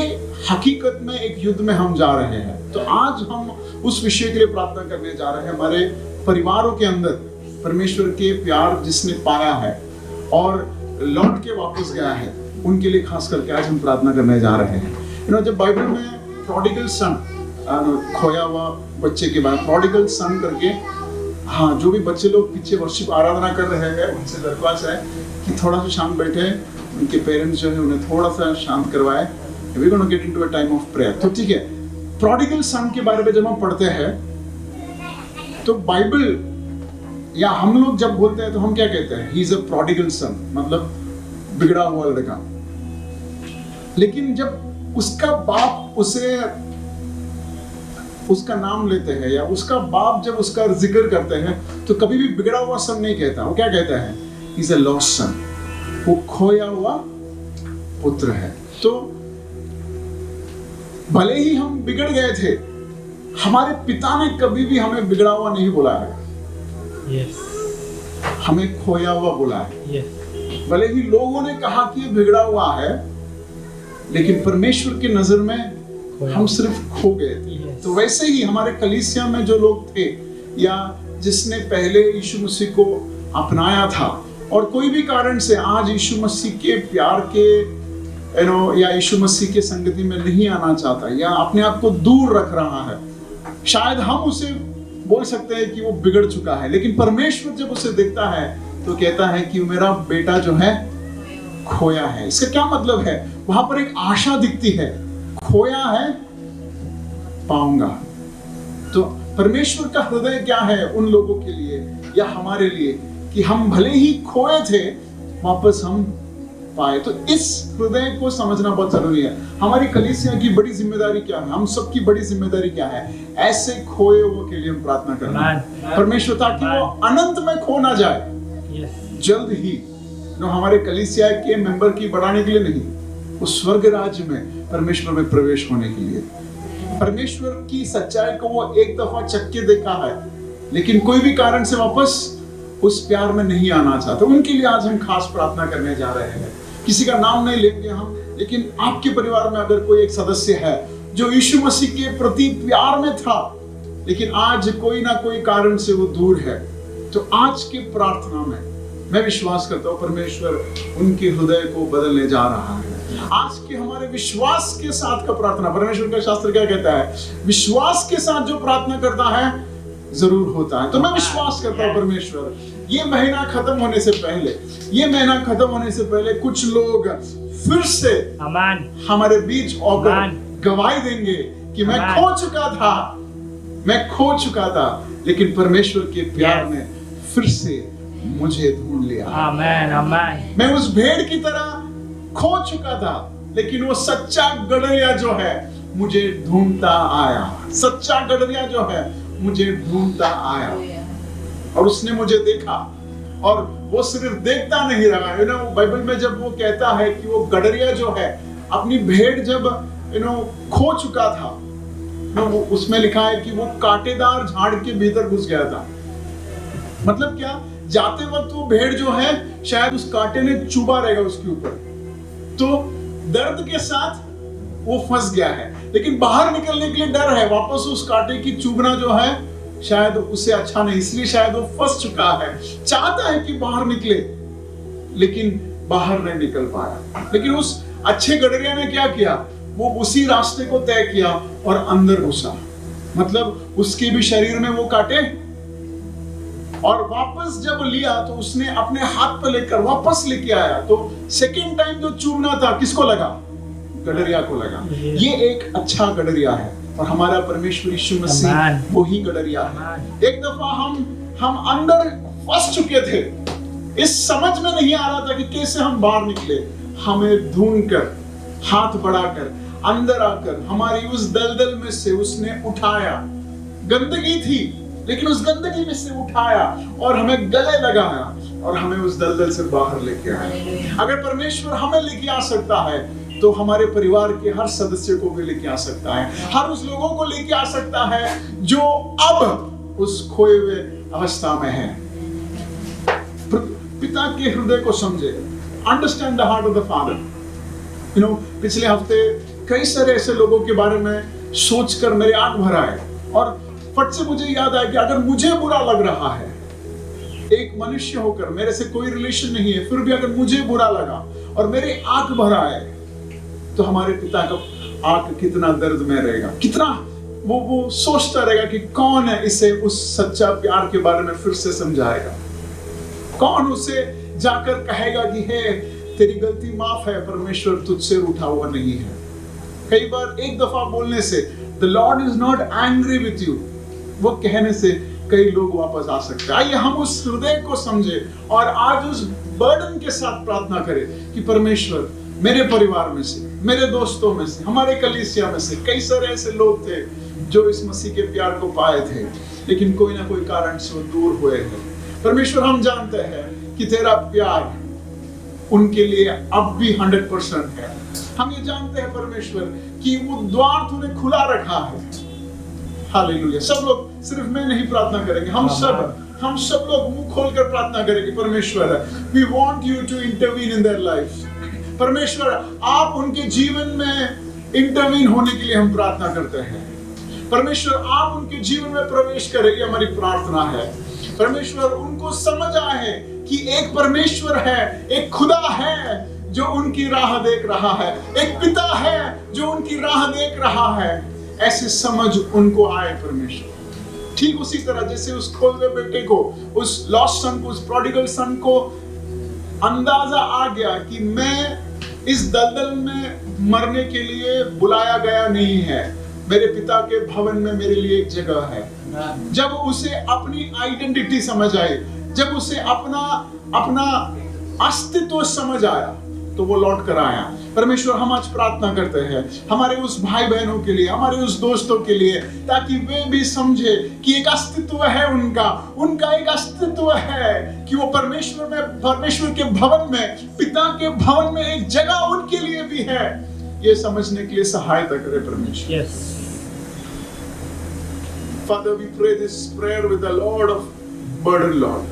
हकीकत में एक युद्ध में हम जा रहे हैं। तो आज हम उस विषय के लिए प्रार्थना करने जा रहे हैं। हमारे परिवारों के अंदर परमेश्वर के प्यार जिसने पाया है और लौट के वापस गया है, उनके लिए खास करके आज हम प्रार्थना करने जा रहे हैं। जब बाइबल में प्रोडिगल सन, खोया हुआ बच्चे के बाद प्रोडिगल सन करके, हाँ, जो भी बच्चे लोग पीछे वर्शिप आराधना कर रहे हैं उनसे दरख्वास्त है कि थोड़ा सा शांत बैठे, उनके पेरेंट्स जो है उन्हें थोड़ा सा शांत करवाए। We're going to get into a time of prayer. तो ठीक है, प्रोडिगल सन के बारे में जब हम पढ़ते हैं तो बाइबल या हम लोग जब बोलते हैं तो हम क्या कहते हैं? He is a prodigal son, मतलब बिगड़ा हुआ लड़का। लेकिन जब उसका बाप उसका नाम लेते हैं या उसका बाप जब उसका जिक्र करते हैं तो कभी भी बिगड़ा हुआ सन नहीं कहता। वो क्या कहता है? He is a lost son, वो खोया हुआ पुत्र है। तो भले ही हम बिगड़ गए थे, हमारे पिता ने कभी भी हमें बिगड़ा हुआ नहीं बोला है। yes. हमें खोया हुआ बोला है। yes. भले ही लोगों ने कहा कि ये बिगड़ा हुआ है, लेकिन परमेश्वर की नजर में हम सिर्फ खो गए थे। yes. तो वैसे ही हमारे कलीसिया में जो लोग थे या जिसने पहले यीशु मसीह को अपनाया था और कोई भी कारण से आज यीशु मसीह के प्यार के या यीशु मसीह के संगति में नहीं आना चाहता या अपने आप को दूर रख रहा है, शायद हम उसे बोल सकते हैं कि वो बिगड़ चुका है, लेकिन परमेश्वर जब उसे देखता है तो कहता है कि मेरा बेटा जो है खोया है। इसका क्या मतलब है? वहां पर एक आशा दिखती है, खोया है पाऊंगा। तो परमेश्वर का हृदय क्या है उन लोगों के लिए या हमारे लिए कि हम भले ही खोए थे वापस हम पाए। तो इस हृदय को समझना बहुत जरूरी है। हमारी कलीसिया की बड़ी जिम्मेदारी क्या है? हम सबकी बड़ी जिम्मेदारी क्या है? ऐसे खोए हुए के लिए हम प्रार्थना करना परमेश्वर, ताकि वो अनंत में खो ना जाए। जल्द ही हमारे कलीसिया के मेंबर की बढ़ाने के लिए नहीं, उस स्वर्ग राज्य में परमेश्वर में प्रवेश होने के लिए। परमेश्वर की सच्चाई को वो एक दफा चक्के देखा है, लेकिन कोई भी कारण से वापस उस प्यार में नहीं आना चाहते। उनके लिए आज हम खास प्रार्थना करने जा रहे हैं। किसी का नाम नहीं लेंगे हम, लेकिन आपके परिवार में अगर कोई एक सदस्य है जो यीशु मसीह के प्रति प्यार में था, लेकिन आज कोई ना कोई कारण से वो दूर है, तो आज की प्रार्थना में मैं विश्वास करता हूँ परमेश्वर उनके हृदय को बदलने जा रहा है। आज के हमारे विश्वास के साथ का प्रार्थना, परमेश्वर का शास्त्र क्या कहता है? विश्वास के साथ जो प्रार्थना करता है जरूर होता है। तो मैं विश्वास करता हूँ परमेश्वर ये महीना खत्म होने से पहले कुछ लोग फिर से हमारे बीच आकर गवाही देंगे कि मैं खो चुका था, लेकिन परमेश्वर के प्यार ने फिर से मुझे ढूंढ लिया। आमीन। मैं उस भेड़ की तरह खो चुका था, लेकिन वो सच्चा गड़रिया जो है मुझे ढूंढता आया। सच्चा गड़रिया जो है मुझे ढूंढता आया और उसने मुझे देखा। और वो सिर्फ देखता नहीं रहा। बाइबल में जब वो कहता है कि वो गड़रिया जो है अपनी भेड़ जब खो चुका था, वो उसमें लिखा है कि वो कांटेदार झाड़ के भीतर घुस गया था। मतलब क्या? जाते वक्त वो भेड़ जो है शायद उस कांटे ने चुभा रहेगा उसके ऊपर, तो दर्द के साथ वो फंस गया है, लेकिन बाहर निकलने के लिए डर है। वापस उस कांटे की चुभना जो है शायद उसे अच्छा नहीं, इसलिए शायद वो फंस चुका है। चाहता है कि बाहर निकले, लेकिन बाहर नहीं निकल पाया। लेकिन उस अच्छे गडरिया ने क्या किया? वो उसी रास्ते को तय किया और अंदर घुसा। मतलब उसके भी शरीर में वो कांटे, और वापस जब लिया तो उसने अपने हाथ पे लेकर वापस लेके आया। तो सेकेंड टाइम जो चूमना था किसको लगा? गडरिया को लगा। ये एक अच्छा गडरिया है और हमारा परमेश्वर यीशु मसीह वही गडरिया है। एक दफा हम अंदर फंस चुके थे, इस समझ में नहीं आ रहा था कि कैसे हम बाहर निकले। हमें ढूंढकर, हाथ बढ़ाकर, अंदर आकर हमारी उस दलदल में से उसने उठाया। गंदगी थी, लेकिन उस गंदगी में से उठाया और हमें गले लगाया और हमें उस दलदल से बाहर लेके आया। अगर परमेश्वर हमें लेके आ सकता है तो हमारे परिवार के हर सदस्य को भी लेके आ सकता है। हर उस लोगों को लेके आ सकता है जो अब उस खोए हुए अवस्था में है। पिता के हृदय को समझे। Understand the heart of the father. पिछले हफ्ते कई सारे ऐसे लोगों के बारे में सोचकर मेरे आंख भर आए और फट से मुझे याद आया कि अगर मुझे बुरा लग रहा है, एक मनुष्य होकर, मेरे से कोई रिलेशन नहीं है, फिर भी अगर मुझे बुरा लगा और मेरे आंख भर आए, तो हमारे पिता का आंख कितना दर्द में रहेगा, कितना वो सोचता रहेगा कि कौन है इसे उस सच्चा प्यार के बारे में फिर से समझाएगा। कौन उसे जाकर कहेगा कि हे तेरी गलती माफ है, परमेश्वर तुझसे उठा हुआ नहीं है। कई बार एक दफा बोलने से The Lord is not angry with you, वो कहने से कई लोग वापस आ सकते हैं। आइए हम उस हृदय को समझे और आज उस बर्डन के साथ प्रार्थना करें कि परमेश्वर मेरे परिवार में से, मेरे दोस्तों में से, हमारे कलीसिया में से कई सारे ऐसे लोग थे जो इस मसीह के प्यार को पाए थे, लेकिन कोई ना कोई कारण से वो दूर हुए हैं। परमेश्वर हम जानते हैं कि तेरा प्यार उनके लिए अब भी 100% है। हम ये जानते हैं परमेश्वर कि वो द्वार तूने खुला रखा है। हालेलुया। सब लोग, सिर्फ मैं नहीं प्रार्थना करेंगे, हम सब लोग मुंह खोलकर प्रार्थना करेंगे। परमेश्वर, we want you to intervene in their life। परमेश्वर, आप उनके जीवन में इंटरवीन होने के लिए हम प्रार्थना करते हैं। परमेश्वर, आप उनके जीवन में प्रवेश करें, ये हमारी प्रार्थना है। परमेश्वर, उनको समझ आए कि एक परमेश्वर है, एक खुदा है जो उनकी राह देख रहा है, एक पिता है जो उनकी राह देख रहा है। ऐसे समझ उनको आए परमेश्वर। ठीक उसी तरह जैसे उस खोए बेटे को, उस लॉस्ट सन को, उस प्रोडिगल सन को अंदाजा आ गया कि मैं इस दलदल में मरने के लिए बुलाया गया नहीं है, मेरे पिता के भवन में मेरे लिए एक जगह है। जब उसे अपनी आइडेंटिटी समझ आई, जब उसे अपना अस्तित्व समझ आया, तो वो लौट कर आया। परमेश्वर, हम आज प्रार्थना करते हैं हमारे उस भाई बहनों के लिए, हमारे उस दोस्तों के लिए, ताकि वे भी समझे कि एक अस्तित्व है उनका एक अस्तित्व है कि वो परमेश्वर के भवन में, पिता के भवन में एक जगह उनके लिए भी है। ये समझने के लिए सहायता करे परमेश्वर। Father, we pray this prayer with the Lord of burden, Lord.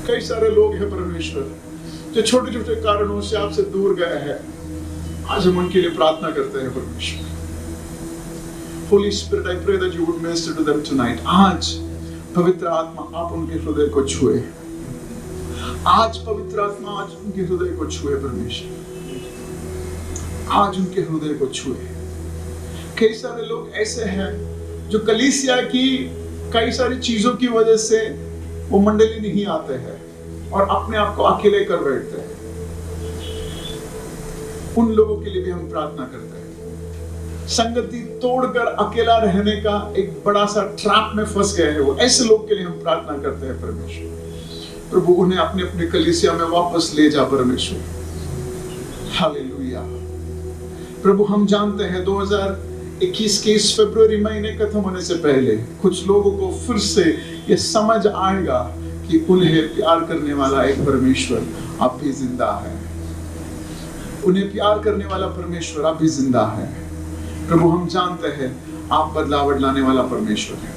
कई सारे लोग हैं परमेश्वर जो छोटे छोटे कारणों से आपसे दूर गए हैं। आज हम उनके लिए प्रार्थना करते हैं परमेश्वर। Holy Spirit, I pray that you would minister to them tonight. आज पवित्र आत्मा आप उनके हृदय को छुए। आज पवित्र आत्मा आज उनके हृदय को छुए परमेश्वर। आज उनके हृदय को छुए। कई सारे लोग ऐसे हैं जो कलीसिया की कई सारी चीजों की वजह से वो मंडली नहीं आते हैं और अपने आप को अकेले कर बैठते हैं। उन लोगों के लिए भी हम प्रार्थना करते हैं। संगति तोड़कर अकेला रहने का एक बड़ा सा ट्रैप में फंस गए हैं वो, ऐसे लोग के लिए हम प्रार्थना करते हैं परमेश्वर। प्रभु उन्हें अपने अपने कलीसिया में वापस ले जा परमेश्वर। हालेलुया। प्रभु, हम जानते हैं 2021 के इस फरवरी महीने खत्म होने से पहले कुछ लोगों को फिर से ये समझ आएगा कि उन्हें प्यार करने वाला एक परमेश्वर अब भी जिंदा है। उन्हें प्यार करने वाला परमेश्वर अब भी जिंदा है। प्रभु, हम जानते हैं आप बदलाव लाने वाला परमेश्वर है।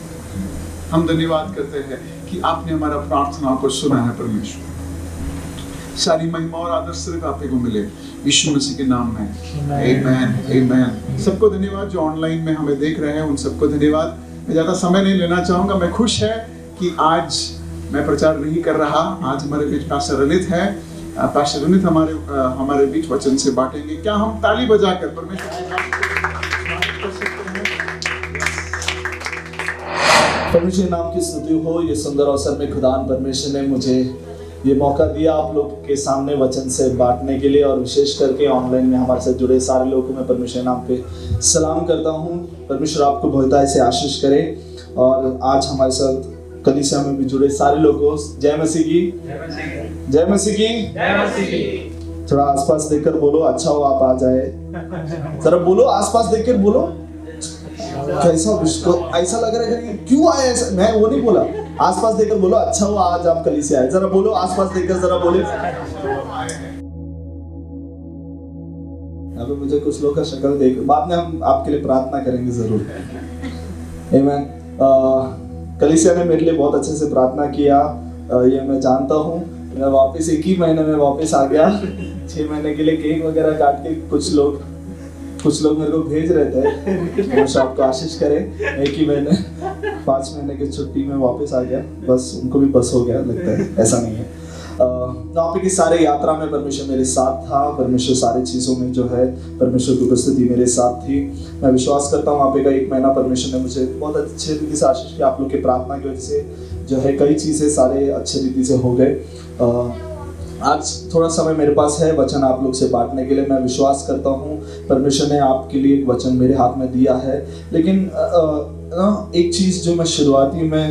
हम धन्यवाद करते हैं कि आपने हमारा प्रार्थनाओं को सुना है परमेश्वर। सारी महिमा और आदर सिर्फ आप ही को मिले, यीशु मसीह के नाम में। आमेन, आमेन। सबको धन्यवाद जो ऑनलाइन में हमें देख रहे हैं, उन सबको धन्यवाद। मैं ज्यादा समय नहीं लेना चाहूंगा। मैं खुश है कि आज मैं प्रचार नहीं कर रहा। आज हमारे बीच पास्टर अनित है। पास्टर अनित हमारे बीच वचन से बांटेंगे। क्या हम ताली बजाकर परमेश्वर के नाम को स्वागत कर सकते हैं? परमेश्वर नाम की स्तुति हो। ये सुंदर अवसर में खुदान परमेश्वर ने मुझे ये मौका दिया आप लोग के सामने वचन से बांटने के लिए, और विशेष करके ऑनलाइन में हमारे साथ जुड़े सारे लोगों को मैं परमेश्वर नाम पे सलाम करता हूँ। परमेश्वर आपको बहुतायत से आशीष करे। और आज हमारे साथ कलीसिया में भी जुड़े सारे लोगों को जय मसीह की, जय मसीह की, जय मसीह की। थोड़ा आसपास देखकर बोलो, अच्छा हो आप आ जाए। जरा बोलो, आसपास देखकर बोलो, कैसा ऐसा लग रहा है क्यों आए ऐसा। मैं वो नहीं बोला, आसपास देखकर बोलो, अच्छा हुआ आज आप कलीसिया आए। जरा बोलो, आसपास देखकर जरा बोले। अभी मुझे कुछ लोग का शक्ल देख, बाद में हम आपके लिए प्रार्थना करेंगे जरूर। आमीन। कलीसिया ने मेरे लिए बहुत अच्छे से प्रार्थना किया, ये मैं जानता हूँ। मैं वापस एक ही महीने में वापस आ गया। 6 महीने के लिए केक वगैरह काट के कुछ लोग मेरे को भेज रहे थे। परमेश्वर आपको आशीष करे। एक ही महीने 5 महीने की छुट्टी में वापस आ गया। बस उनको भी बस हो गया लगता है, ऐसा नहीं है। वहाँ पे की सारे यात्रा में परमेश्वर मेरे साथ था। परमेश्वर सारी चीज़ों में जो है परमेश्वर की उपस्थिति मेरे साथ थी। मैं विश्वास करता हूँ वहाँ पे का 1 महीना परमेश्वर ने मुझे बहुत अच्छे रीति से आशीष किया। आप लोग की प्रार्थना की वजह से जो है कई चीज़ें सारे अच्छे रीति से हो गए। आज थोड़ा समय मेरे पास है वचन आप लोग से बांटने के लिए। मैं विश्वास करता हूँ परमेश्वर ने आपके लिए एक वचन मेरे हाथ में दिया है। लेकिन एक चीज़ जो मैं शुरुआती में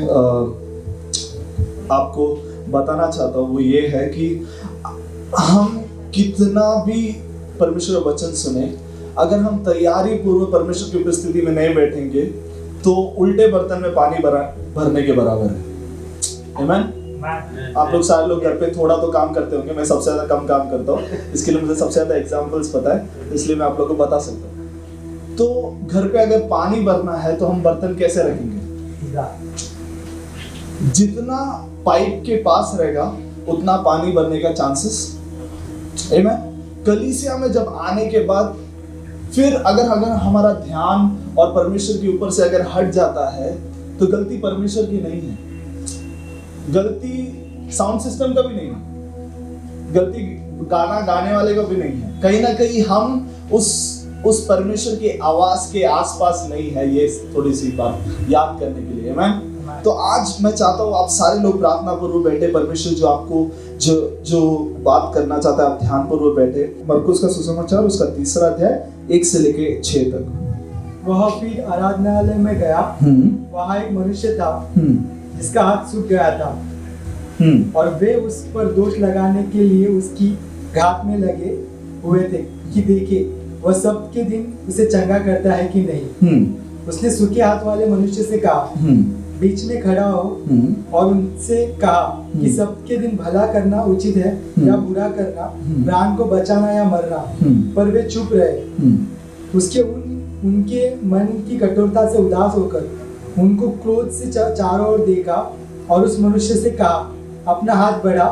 आपको बताना चाहता हूँ वो ये है कि हम कितना भी परमेश्वर का वचन सुने, अगर हम तैयारी पूर्वक परमेश्वर की उपस्थिति में नहीं बैठेंगे तो उल्टे बर्तन में पानी भरने के बराबर है। आमीन। आप लोग सारे लोग घर पे थोड़ा तो काम करते होंगे। मैं सबसे ज्यादा कम काम करता हूँ, इसके लिए मुझे सबसे ज्यादा एग्जांपल्स पता है, इसलिए मैं आप लोगों को बता सकता हूँ। तो घर पे अगर पानी भरना है तो हम बर्तन कैसे रखेंगे? जितना पाइप के पास रहेगा उतना पानी भरने का चांसेस। आमीन। कलीसिया में जब आने के बाद फिर अगर हमारा ध्यान और परमेश्वर के ऊपर से अगर हट जाता है तो गलती परमेश्वर की नहीं है, गलती साउंड सिस्टम का भी नहीं है। गलती गाना गाने वाले का भी नहीं है, कहीं ना कहीं हम उस परमेश्वर की आवाज के आसपास नहीं है। ये थोड़ी सी बात याद करने के लिए। आमीन। तो आज मैं चाहता हूँ आप सारे लोग प्रार्थना पूर्वक बैठे, परमेश्वर जो आपको जो बात करना चाहता है आप ध्यान पूर्वक बैठे। मरकुस का सुसमाचार उसका 3 अध्याय 1 से लेके 6 तक। वह फिर आराधनालय में गया। वहाँ एक मनुष्य था जिसका हाथ सूख गया था, और वे उस पर दोष लगाने के लिए उसकी घात में लगे हुए थे कि देखे वह सबके दिन उसे चंगा करता है कि नहीं। उसने सूखे हाथ वाले मनुष्य से कहा, बीच में खड़ा हो और उनसे कहा कि सबके दिन भला करना उचित है या बुरा करना, प्राण को बचाना या मरना। पर वे चुप रहे। उसके उनके मन की कठोरता से उदास होकर उनको क्रोध से चारों ओर देखा और उस मनुष्य से कहा, अपना हाथ बढ़ा।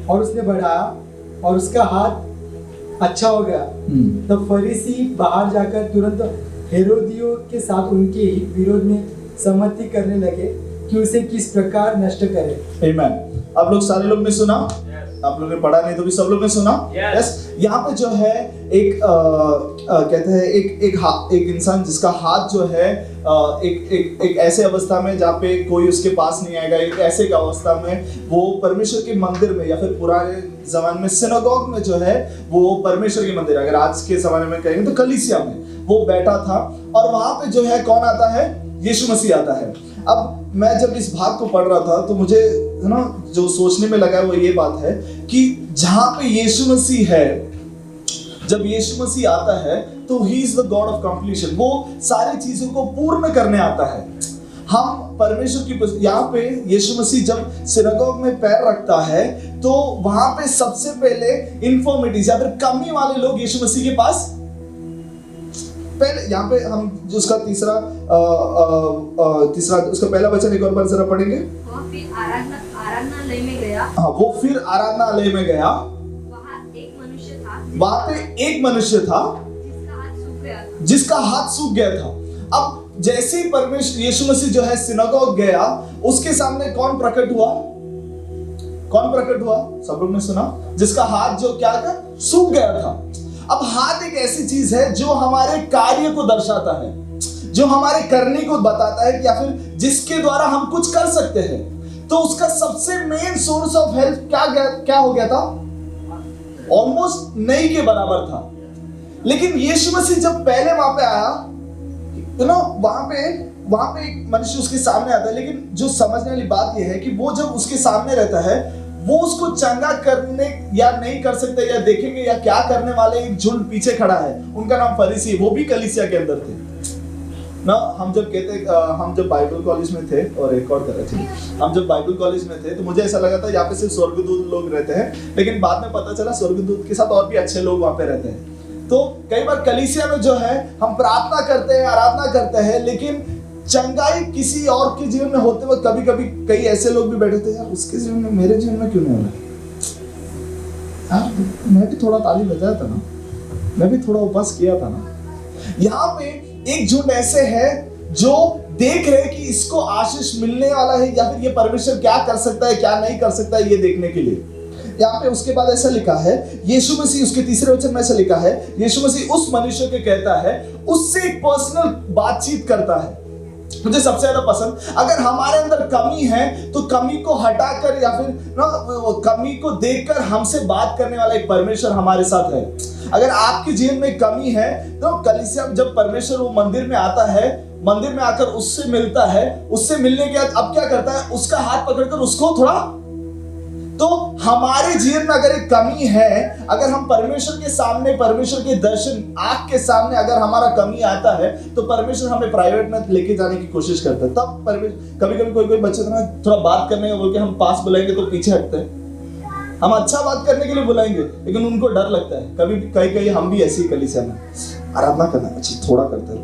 और उसने बढ़ाया और उसका हाथ अच्छा हो गया। तब फरीसी बाहर जाकर तुरंत हेरोदियों के साथ उनके विरोध में सम्मति करने लगे कि उसे किस प्रकार नष्ट करे। आमीन। आप लोग सारे लोग ने सुना? आप लोगों ने पढ़ा नहीं तो भी सब लोग ने सुना? यस। यहाँ पे जो है एक कहते हैं एक इंसान जिसका हाथ जो है एक ऐसे अवस्था में जहाँ पे कोई उसके पास नहीं आएगा, एक ऐसे अवस्था में वो परमेश्वर के मंदिर में, या फिर पुराने जमाने में सिनागोग में जो है वो परमेश्वर के मंदिर, अगर आज के जमाने में कहेंगे तो कलीसिया में वो बैठा था। और वहां पे जो है कौन आता है? यीशु मसीह आता है। अब मैं जब इस भाग को पढ़ रहा था तो मुझे ना जो सोचने में लगा वो ये बात है कि जहां पे यीशु मसीह है, जब यीशु मसीह आता है तो he is the God of completion. वो सारी चीजों को पूर्ण करने आता है। हम परमेश्वर की यहाँ पे यीशु मसीह जब सिनागोग में पैर रखता है तो वहां पे सबसे पहले इन्फॉर्मिटीज या फिर कमी वाले लोग यीशु मसीह के पास पहले, यहाँ पे हम जो उसका तीसरा उसका पहला वचन एक और बार जरा पढ़ेंगे। वो फिर आराधनालय में गया। हाँ, वो फिर आराधनालय में गया। वहाँ एक मनुष्य था। वहाँ पे एक मनुष्य था जिसका हाथ सूख गया था। अब जैसे ही परमेश्वर यीशु मसीह जो है सिनागोग गया, उसके सामने कौन प्रकट हुआ? कौन प्रकट हुआ? सब लोग ने सुना? जिसका हाथ जो क्या था? सूख गया था। अब हाथ एक ऐसी चीज है जो हमारे कार्य को दर्शाता है, जो हमारे करने को बताता है, या फिर जिसके द्वारा हम कुछ कर सकते हैं। तो उसका सबसे मेन सोर्स ऑफ हेल्प क्या हो गया था? ऑलमोस्ट नहीं के बराबर था। लेकिन यीशु मसीह जब पहले वहां पे आया, तो ना वहां पे एक मनुष्य उसके सामने आता है। लेकिन जो समझने वाली बात यह है कि वो जब उसके सामने रहता है, वो उसको चंगा करने या नहीं कर सकते, या देखेंगे या क्या करने वाले एक झुंड पीछे खड़ा है, उनका नाम फरीसी, वो भी कलीसिया के अंदर थे ना। हम जब बाइबल कॉलेज में थे, और एक और तरह थी, हम जब बाइबल कॉलेज में थे तो मुझे ऐसा लगा था यहाँ पे सिर्फ स्वर्गदूत लोग रहते हैं, लेकिन बाद में पता चला स्वर्गदूत के साथ और भी अच्छे लोग वहां पे रहते हैं। तो कई बार कलीसिया में जो है हम प्रार्थना करते हैं, आराधना करते हैं, लेकिन चंगाई किसी और के जीवन में होते हुए कभी कभी कई ऐसे लोग भी बैठे थे, यार उसके जीवन में मेरे जीवन में क्यों नहीं हो रहा? यार मैं भी थोड़ा ताली बजाया था ना, मैं भी थोड़ा उपवास किया था ना। यहाँ पे एक झुंड ऐसे है जो देख रहे कि इसको आशीष मिलने वाला है, या फिर ये परमेश्वर क्या कर सकता है क्या नहीं कर सकता है, ये देखने के लिए। यहाँ पे उसके बाद ऐसा लिखा है, यीशु मसीह उसके तीसरे वचन में ऐसा लिखा है, यीशु मसीह उस मनुष्य के कहता है, उससे एक पर्सनल बातचीत करता है। मुझे सबसे ज्यादा पसंद, अगर हमारे अंदर कमी है तो कमी को हटाकर या फिर कमी को देखकर हमसे बात करने वाला एक परमेश्वर हमारे साथ है। अगर आपके जीवन में कमी है तो कलीसिया जब परमेश्वर वो मंदिर में आता है, मंदिर में आकर उससे मिलता है, उससे मिलने के बाद अब क्या करता है? उसका हाथ पकड़कर उसको थोड़ा, तो हमारे जीवन में अगर एक कमी है, अगर हम परमेश्वर के सामने, परमेश्वर के दर्शन आंख के सामने अगर हमारा कमी आता है तो परमेश्वर हमें प्राइवेट में लेके जाने की कोशिश करता है। तब परमेश्वर, कभी कभी कोई बच्चे ना थोड़ा बात करने का बोल के हम पास बुलाएंगे तो पीछे हटते हैं। हम अच्छा बात करने के लिए बुलाएंगे लेकिन उनको डर लगता है। कभी कहीं हम भी ऐसी कलीसिया में आराधना करना, अच्छा थोड़ा करते रहो।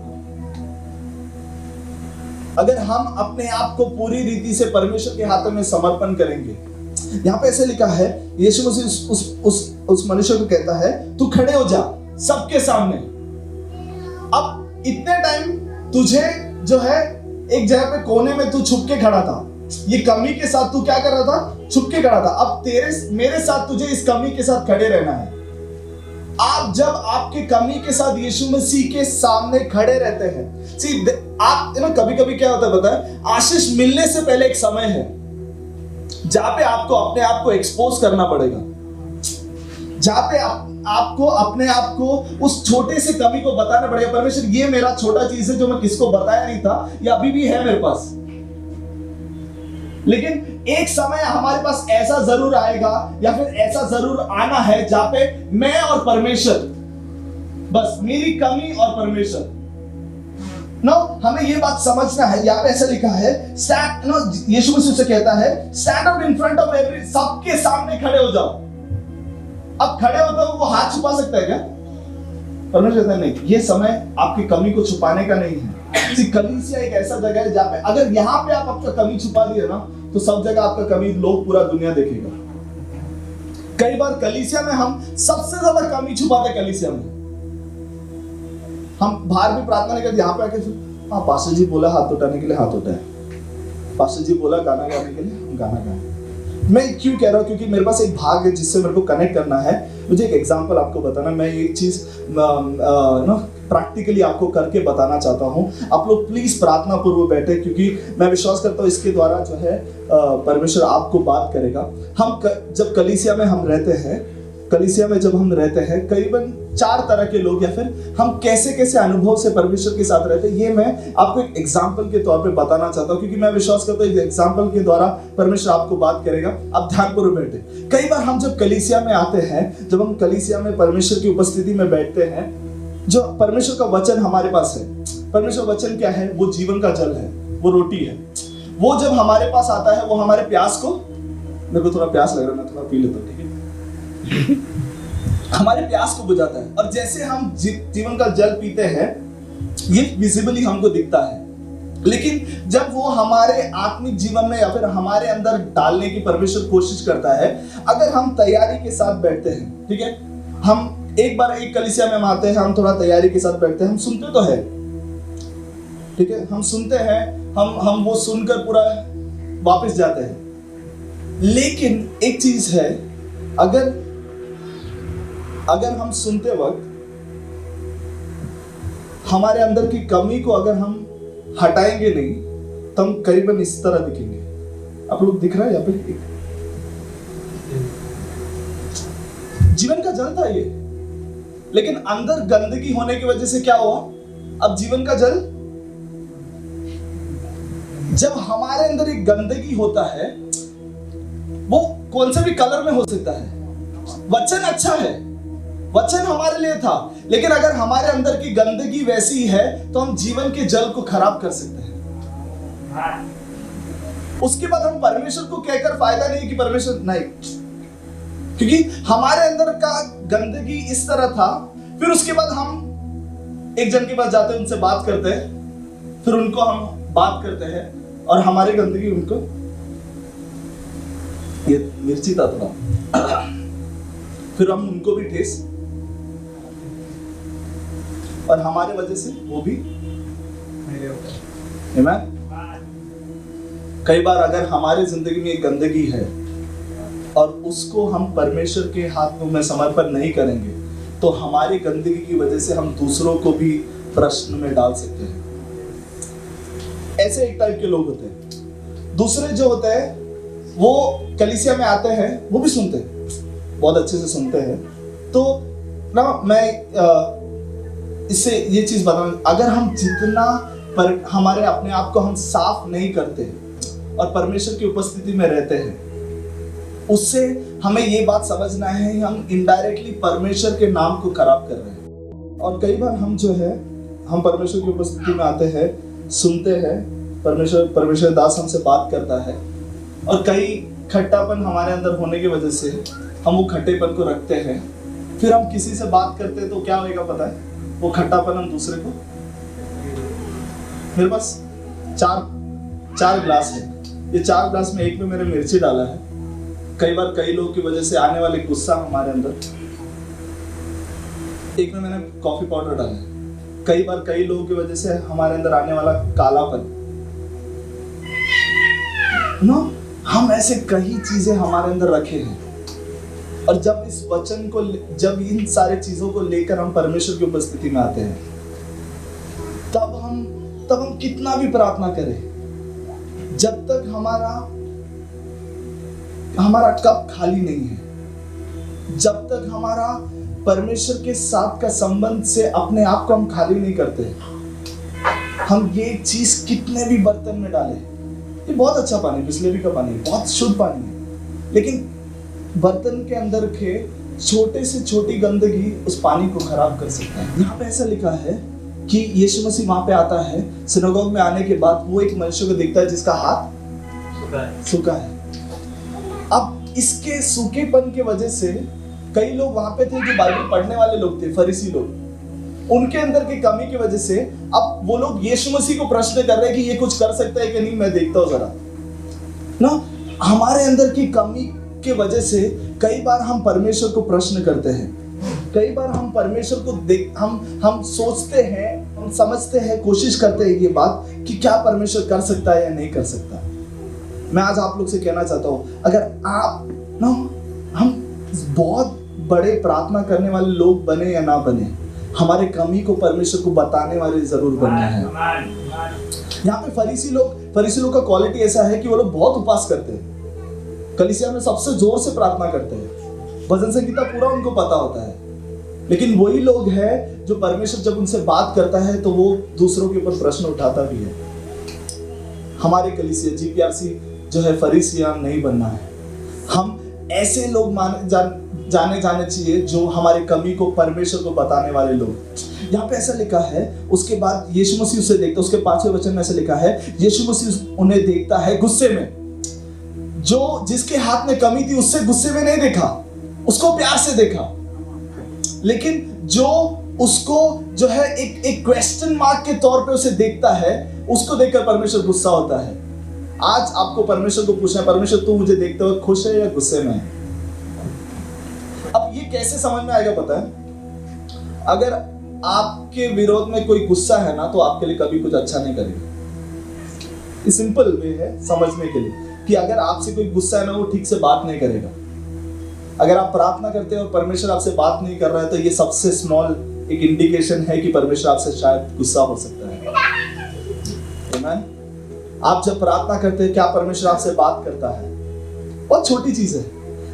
अगर हम अपने आप को पूरी रीति से परमेश्वर के हाथों में समर्पण करेंगे, यहाँ पे ऐसे लिखा है, यीशु मसीह उस मनुष्य को कहता है, तू खड़े हो जा सबके सामने। अब इतने टाइम तुझे जो है एक जगह पे कोने में तू छुप के खड़ा था, ये कमी के साथ तू क्या कर रहा था? छुप के खड़ा था, अब मेरे साथ तुझे इस कमी के साथ खड़े रहना है। आप जब आपके कमी के साथ यीशु मसीह के सामने खड़े रहते हैं, आप कभी कभी क्या होता है पता है, आशीष मिलने से पहले एक समय है जहां पे आपको अपने आप को एक्सपोज करना पड़ेगा, जहां पे आपको अपने आप को उस छोटे से कमी को बताना पड़ेगा, परमेश्वर ये मेरा छोटा चीज है जो मैं किसको बताया नहीं था, ये अभी भी है मेरे पास। लेकिन एक समय हमारे पास ऐसा जरूर आएगा या फिर ऐसा जरूर आना है जहां पे मैं और परमेश्वर, बस मेरी कमी और परमेश्वर, नो हमें ये बात समझना है। यहाँ पे ऐसा लिखा है, यीशु मसीह से कहता है, stand up in front of every, सबके सामने खड़े हो जाओ। अब खड़े हो तो वो हाथ छुपा सकता है क्या? परमेश्वर कहता है नहीं, ये समय आपकी कमी को छुपाने का नहीं है। कलीसिया एक ऐसा जगह है जहाँ पे अगर यहाँ पे आप आपका कमी छुपा दिए ना, तो सब जगह आपका कमी लोग पूरा दुनिया देखेगा। कई बार कलीसिया में हम सबसे ज्यादा कमी छुपाते, कलीसिया में हम बाहर भी प्रार्थना नहीं करते, यहाँ पे आके हाँ पास्टर जी बोला हाथ उठाने के लिए हाथ उठाए, पास्टर जी बोला गाना गाने के लिए हम गाना गाए। मैं क्यों कह रहा हूँ, क्योंकि मेरे पास एक भाग है जिससे मेरे को कनेक्ट करना है। मुझे एक एग्जांपल आपको बताना, मैं ये चीज प्रैक्टिकली आपको करके बताना चाहता हूँ। आप लोग प्लीज प्रार्थना पूर्व बैठे, क्योंकि मैं विश्वास करता हूँ इसके द्वारा जो है परमेश्वर आपको बात करेगा। हम जब कलीसिया में हम रहते हैं, कलीसिया में जब हम रहते हैं, करीबन 4 तरह के लोग, या फिर हम कैसे कैसे अनुभव से परमेश्वर के साथ रहते हैं, ये मैं आपको एक एग्जाम्पल के तौर पे बताना चाहता हूँ, क्योंकि मैं विश्वास करता हूँ एग्जाम्पल के द्वारा परमेश्वर आपको बात करेगा। आप ध्यानपूर्वक बैठे। कई बार हम जब कलीसिया में आते हैं, जब हम कलीसिया में परमेश्वर की उपस्थिति में बैठते हैं, जो परमेश्वर का वचन हमारे पास है, परमेश्वर वचन क्या है? वो जीवन का जल है, वो रोटी है। वो जब हमारे पास आता है, वो हमारे प्यास को, मेरे को थोड़ा प्यास लग रहा है, मैं थोड़ा पी लेता हूँ, ठीक है? हमारे प्यास को बुझाता है। और जैसे हम जीवन का जल पीते हैं, ये विजिबली हमको दिखता है, लेकिन जब वो हमारे आत्मिक जीवन में या फिर हमारे अंदर डालने की परमेश्वर कोशिश करता है, अगर हम तैयारी के साथ बैठते हैं, ठीक है, हम एक बार एक कलीसिया में हम आते हैं, हम थोड़ा तैयारी के साथ बैठते हैं, हम सुनते तो है, ठीक है, हम सुनते हैं, हम वो सुनकर पूरा वापस जाते हैं। लेकिन एक चीज है, अगर हम सुनते वक्त हमारे अंदर की कमी को अगर हम हटाएंगे नहीं, तो हम करीबन इस तरह दिखेंगे। आप लोग दिख रहा है यहाँ पे? जीवन का जल था ये, लेकिन अंदर गंदगी होने की वजह से क्या हुआ? अब जीवन का जल, जब हमारे अंदर एक गंदगी होता है, वो कौन से भी कलर में हो सकता है। वचन अच्छा है, वचन हमारे लिए था, लेकिन अगर हमारे अंदर की गंदगी वैसी है तो हम जीवन के जल को खराब कर सकते हैं। उसके बाद हम परमेश्वर को कहकर फायदा नहीं कि परमेश्वर नहीं, क्योंकि हमारे अंदर का गंदगी इस तरह था। फिर उसके बाद हम एक जन के पास जाते हैं, उनसे बात करते हैं, फिर उनको हम बात करते हैं और हमारी गंदगी उनको, ये मिर्ची था थोड़ा, फिर हम उनको भी ठेस, और हमारे वजह से वो भी। आमीन। कई बार अगर हमारी जिंदगी में एक गंदगी है और उसको हम परमेश्वर के हाथों में समर्पण नहीं करेंगे, तो हमारी गंदगी की वजह से हम दूसरों को भी प्रश्न में डाल सकते हैं। ऐसे एक टाइप के लोग होते हैं। दूसरे जो होते हैं, वो कलीसिया में आते हैं, वो भी सुनते हैं, बहुत अच्छे से सुनते हैं। तो ना मैं इससे ये चीज बताऊं, अगर हम जितना हमारे अपने आप को हम साफ नहीं करते और परमेश्वर की उपस्थिति में रहते हैं, उससे हमें ये बात समझना है हम इनडायरेक्टली परमेश्वर के नाम को खराब कर रहे हैं। और कई बार हम जो है, हम परमेश्वर की उपस्थिति में आते हैं, सुनते हैं, परमेश्वर दास हमसे बात करता है, और कई खट्टापन हमारे अंदर होने की वजह से हम वो खट्टेपन को रखते हैं। फिर हम किसी से बात करते हैं तो क्या होगा पता है? वो खट्टापन हम दूसरे को, मेरे पास चार ग्लास है, ये 4 ग्लास में एक में मैंने मिर्ची डाला है। कई बार कई लोगों की वजह से आने वाले गुस्सा हमारे अंदर, एक में मैंने कॉफी पाउडर डाला है। कई बार कई लोगों की वजह से हमारे अंदर आने वाला कालापन, नो, हम ऐसे कई चीजें हमारे अंदर रखे हैं, और जब इस वचन को, जब इन सारे चीजों को लेकर हम परमेश्वर की उपस्थिति में आते हैं, तब हम कितना भी प्रार्थना करें, जब तक हमारा कप खाली नहीं है, जब तक हमारा परमेश्वर के साथ का संबंध से अपने आप को हम खाली नहीं करते, हम ये चीज कितने भी बर्तन में डालें, ये बहुत अच्छा पानी, बिस्लेरी का पानी, बहुत शुद्ध पानी है, लेकिन बर्तन के अंदर के छोटे से छोटी गंदगी उस पानी को खराब कर सकता है। यहाँ पे ऐसा लिखा है कि यीशु मसीह वहां पे आता है, सिनेगोग में आने के बाद वो एक मनुष्य को देखता है जिसका हाथ सूखा है। अब इसके सूखेपन के वजह से कई लोग वहां पे थे जो बाइबल पढ़ने वाले लोग थे, फरीसी लोग, उनके अंदर की कमी की वजह से अब वो लोग यीशु मसीह को प्रश्न कर रहे हैं कि ये कुछ कर सकता है कि नहीं, मैं देखता हूं जरा ना। हमारे अंदर की कमी के वजह से कई बार हम परमेश्वर को प्रश्न करते हैं, कई बार हम परमेश्वर को हम सोचते हैं, हम समझते हैं, कोशिश करते हैं ये बात कि क्या परमेश्वर कर सकता है या नहीं कर सकता। मैं आज आप लोग से कहना चाहता हूं, अगर आप ना, हम बहुत बड़े प्रार्थना करने वाले लोग बने या ना बने, हमारे कमी को परमेश्वर को बताने वाले जरूर बनना है। यहाँ पे फरीसी लोग का क्वालिटी ऐसा है कि वो लोग बहुत उपवास करते हैं, कलीसिया में सबसे जोर से प्रार्थना करते हैं, भजन संगीता पूरा उनको पता होता है, लेकिन वही लोग हैं जो परमेश्वर जब उनसे बात करता है तो वो दूसरों के ऊपर प्रश्न उठाता भी है। हमारे कलीसिया GPRC जो है फरीसियां नहीं बनना है, हम ऐसे लोग जाने चाहिए जो हमारी कमी को परमेश्वर को बताने वाले लोग। यहाँ पे ऐसा लिखा है, उसके बाद यीशु मसीह उसे देखता, उसके 5वें वचन में ऐसा लिखा है, यीशु मसीह उन्हें देखता है गुस्से में। जो जिसके हाथ में कमी थी उससे गुस्से में नहीं देखा, उसको प्यार से देखा, लेकिन जो उसको जो है एक क्वेश्चन मार्क के तौर पे उसे देखता है, उसको देखकर परमेश्वर गुस्सा होता है। आज आपको परमेश्वर को पूछना है, परमेश्वर तू मुझे देखते हुए खुश है या गुस्से में है? अब ये कैसे समझ में आएगा पता है? अगर आपके विरोध में कोई गुस्सा है ना, तो आपके लिए कभी कुछ अच्छा नहीं करेगा। ये सिंपल वे है समझने के लिए कि अगर आपसे कोई गुस्सा है ना, वो ठीक से बात नहीं करेगा। अगर आप प्रार्थना करते हैं और परमेश्वर आपसे बात नहीं कर रहा है, तो ये सबसे स्मॉल एक इंडिकेशन है कि परमेश्वर आपसे शायद गुस्सा हो सकता है। आमीन। आप जब प्रार्थना करते हैं, क्या परमेश्वर आपसे बात करता है? बहुत छोटी चीज है,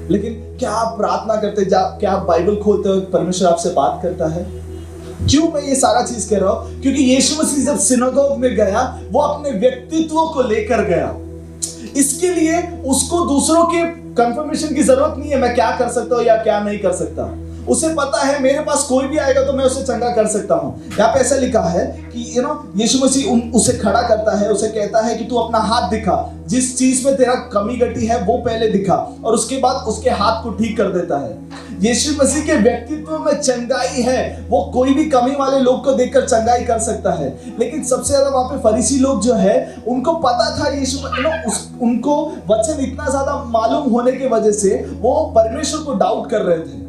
लेकिन क्या आप प्रार्थना करते हैं, क्या आप बाइबल खोलते हो, परमेश्वर आपसे बात करता है? क्यों मैं ये सारा चीज कह रहा हूं? क्योंकि यीशु मसीह जब सिनेगोग में गया, वो अपने व्यक्तित्व को लेकर गया। इसके लिए उसको दूसरों के कंफर्मेशन की जरूरत नहीं है, मैं क्या कर सकता हूं या क्या नहीं कर सकता। उसे पता है मेरे पास कोई भी आएगा तो मैं उसे चंगा कर सकता हूं। यहाँ पे ऐसा लिखा है कि यीशु मसीह उसे खड़ा करता है, उसे कहता है कि तू अपना हाथ दिखा, जिस चीज में तेरा कमी घटी है वो पहले दिखा, और उसके बाद उसके हाथ को ठीक कर देता है। यीशु मसीह के व्यक्तित्व में चंगाई है, वो कोई भी कमी वाले लोग को देखकर चंगाई कर सकता है। लेकिन सबसे ज्यादा वहां पे फरीसी लोग जो है, उनको पता था यीशु, उनको वचन इतना ज्यादा मालूम होने की वजह से वो परमेश्वर को डाउट कर रहे थे।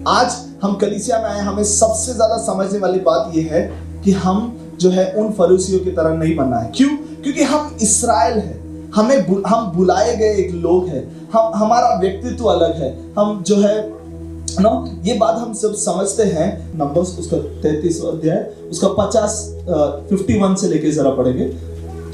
आज हम कलीसिया में आए, हमें सबसे ज्यादा समझने वाली बात यह है कि हम जो है उन फरीसियों की तरह नहीं बनना है। क्यों? क्योंकि हम इस्राएल है, हम बुलाए गए एक लोग हैं, हमारा व्यक्तित्व अलग है। हम जो है ये बात हम सब समझते हैं। नंबर्स उसका 33 अध्याय उसका 51 से लेके जरा पढ़ेंगे,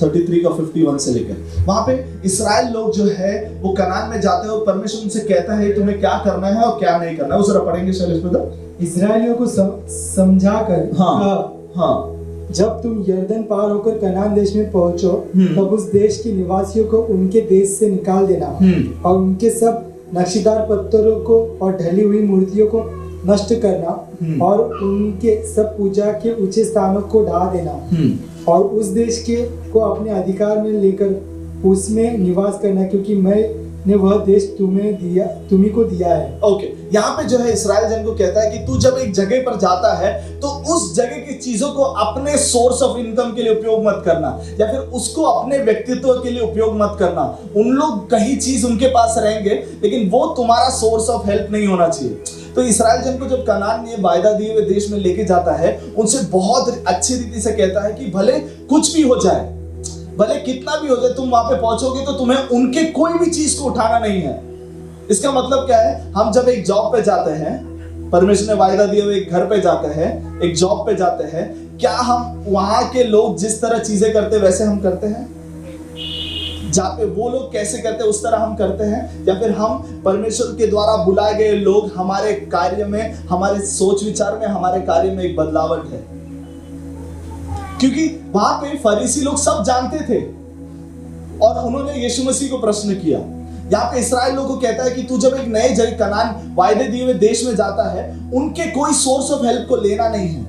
33 का 51 से लेकर। वहां पे इस्राएल लोग जो है वो कनान में जाते हैं, परमेश्वर उनसे कहता है तुम्हें क्या करना है और क्या नहीं करना है। वो जरा पढ़ेंगे शैलेश ब्रदर। इस्राएलियों को समझा कर, हाँ, जब तुम यर्दन पार होकर कनान देश में पहुंचो, तब उस देश के निवासियों को उनके देश से निकाल देना और उनके सब नक्शीदार पत्थरों को और ढली हुई मूर्तियों को नष्ट करना और उनके सब पूजा के ऊंचे स्थानों को ढा देना और उस देश को अपने अधिकार में लेकर उसमें निवास करना, क्योंकि मैंने वह देश तुम्ही को दिया है। ओके, यहाँ पे जो है इस्राएल जन को कहता है कि तू जब एक जगह पर जाता है तो उस जगह की चीजों को अपने सोर्स ऑफ इनकम के लिए उपयोग मत करना, या फिर उसको अपने व्यक्तित्व के लिए उपयोग मत करना। उन लोग कहीं चीज उनके पास रहेंगे, लेकिन वो तुम्हारा सोर्स ऑफ हेल्प नहीं होना चाहिए। तो इस्राएल जन को जब कनान ने वायदा दिए हुए देश में लेके जाता है, उनसे बहुत अच्छी रीति से कहता है कि भले कुछ भी हो जाए, भले कितना भी हो जाए, तुम वहां पे पहुंचोगे तो तुम्हें उनके कोई भी चीज को उठाना नहीं है। इसका मतलब क्या है? हम जब एक जॉब पे जाते हैं, परमेश्वर ने वायदा दिए हुए एक घर पे जाते हैं, एक जॉब पे जाते हैं, क्या हम वहां के लोग जिस तरह चीजें करते हैं वैसे हम करते हैं? जहाँ पे वो लोग कैसे करते हैं उस तरह हम करते हैं? या फिर हम परमेश्वर के द्वारा बुलाए गए लोग, हमारे कार्य में, हमारे सोच विचार में, हमारे कार्य में एक बदलावट है? क्योंकि वहां पे फरीसी लोग सब जानते थे और उन्होंने यीशु मसीह को प्रश्न किया। यहाँ पे इस्राएल लोगों को कहता है कि तू जब एक नए जगह कनान वायदे दिए हुए देश में जाता है, उनके कोई सोर्स ऑफ हेल्प को लेना नहीं है,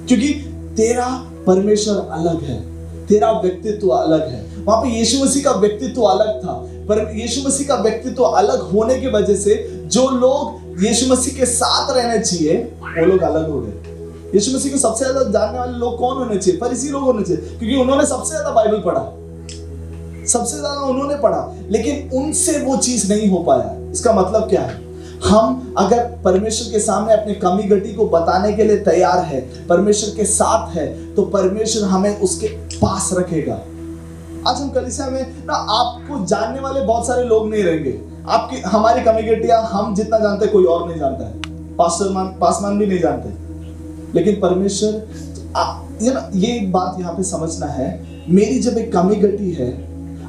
क्योंकि तेरा परमेश्वर अलग है, तेरा व्यक्तित्व अलग है। वहां पे यीशु मसीह का व्यक्तित्व अलग था, पर यीशु मसीह का व्यक्तित्व अलग होने की वजह से जो लोग यीशु मसीह के साथ रहने चाहिए वो लोग अलग हो गए। यीशु मसीह को सबसे ज्यादा जानने वाले लोग कौन होने चाहिए? फरीसी लोग होने चाहिए, क्योंकि उन्होंने सबसे ज्यादा बाइबल पढ़ा, सबसे ज्यादा उन्होंने पढ़ा, लेकिन उनसे वो चीज नहीं हो पाया। इसका मतलब क्या है? हम अगर परमेश्वर के सामने अपने कमी घटी को बताने के लिए तैयार है, परमेश्वर के साथ है, तो परमेश्वर हमें उसके पास रखेगा। आज हम कलीसिया में ना आपको जानने वाले बहुत सारे लोग नहीं रहेंगे। आपकी हमारी कमी घटिया हम जितना जानते कोई और नहीं जानता है, पासमान भी नहीं जानते, लेकिन परमेश्वर ये एक बात यहाँ पे समझना है, मेरी जब एक कमी घटी है,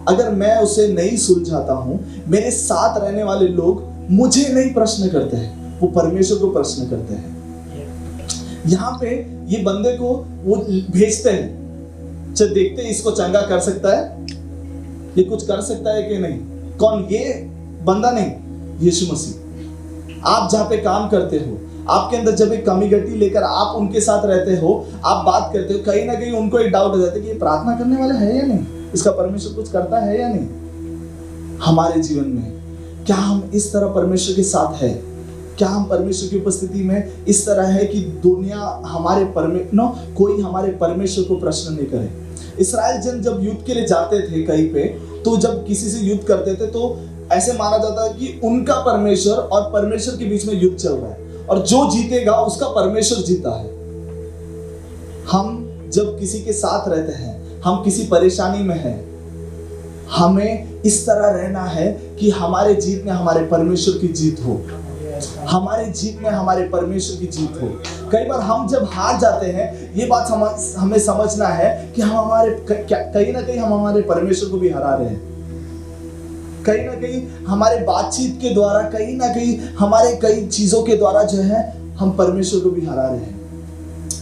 अगर मैं उसे नहीं सुलझाता हूं, मेरे साथ रहने वाले लोग मुझे नहीं प्रश्न करते हैं, वो परमेश्वर को प्रश्न करते हैं। यहाँ पे ये बंदे को वो भेजते हैं, चल देखते हैं इसको चंगा कर सकता है, ये कुछ कर सकता है कि नहीं। कौन? ये बंदा नहीं, यीशु मसीह। आप जहाँ पे काम करते हो, आपके अंदर जब एक कमी घटी लेकर आप उनके साथ रहते हो, आप बात करते हो, कहीं ना कहीं उनको एक डाउट हो जाता है कि ये प्रार्थना करने वाला है या नहीं, इसका परमेश्वर कुछ करता है या नहीं। हमारे जीवन में क्या हम इस तरह परमेश्वर के साथ है? क्या हम परमेश्वर की उपस्थिति में इस तरह है कि दुनिया हमारे कोई हमारे परमेश्वर को प्रश्न नहीं करे? इस्राएल जन जब युद्ध के लिए जाते थे कहीं पे, तो जब किसी से युद्ध करते थे तो ऐसे माना जाता है कि उनका परमेश्वर और परमेश्वर के बीच में युद्ध चल रहा है, और जो जीतेगा उसका परमेश्वर जीता है। हम जब किसी के साथ रहते हैं, हम किसी परेशानी में हैं, हमें इस तरह रहना है कि हमारे जीत में हमारे परमेश्वर की जीत हो, हमारे जीत में हमारे परमेश्वर की जीत हो। कई बार हम जब हार जाते हैं, ये बात हमें समझना है कि हम कहीं ना कहीं हम हमारे परमेश्वर को भी हरा रहे हैं। कहीं ना कहीं हमारे बातचीत के द्वारा, कहीं ना कहीं हमारे कई चीजों के द्वारा जो है हम परमेश्वर को भी हरा रहे हैं।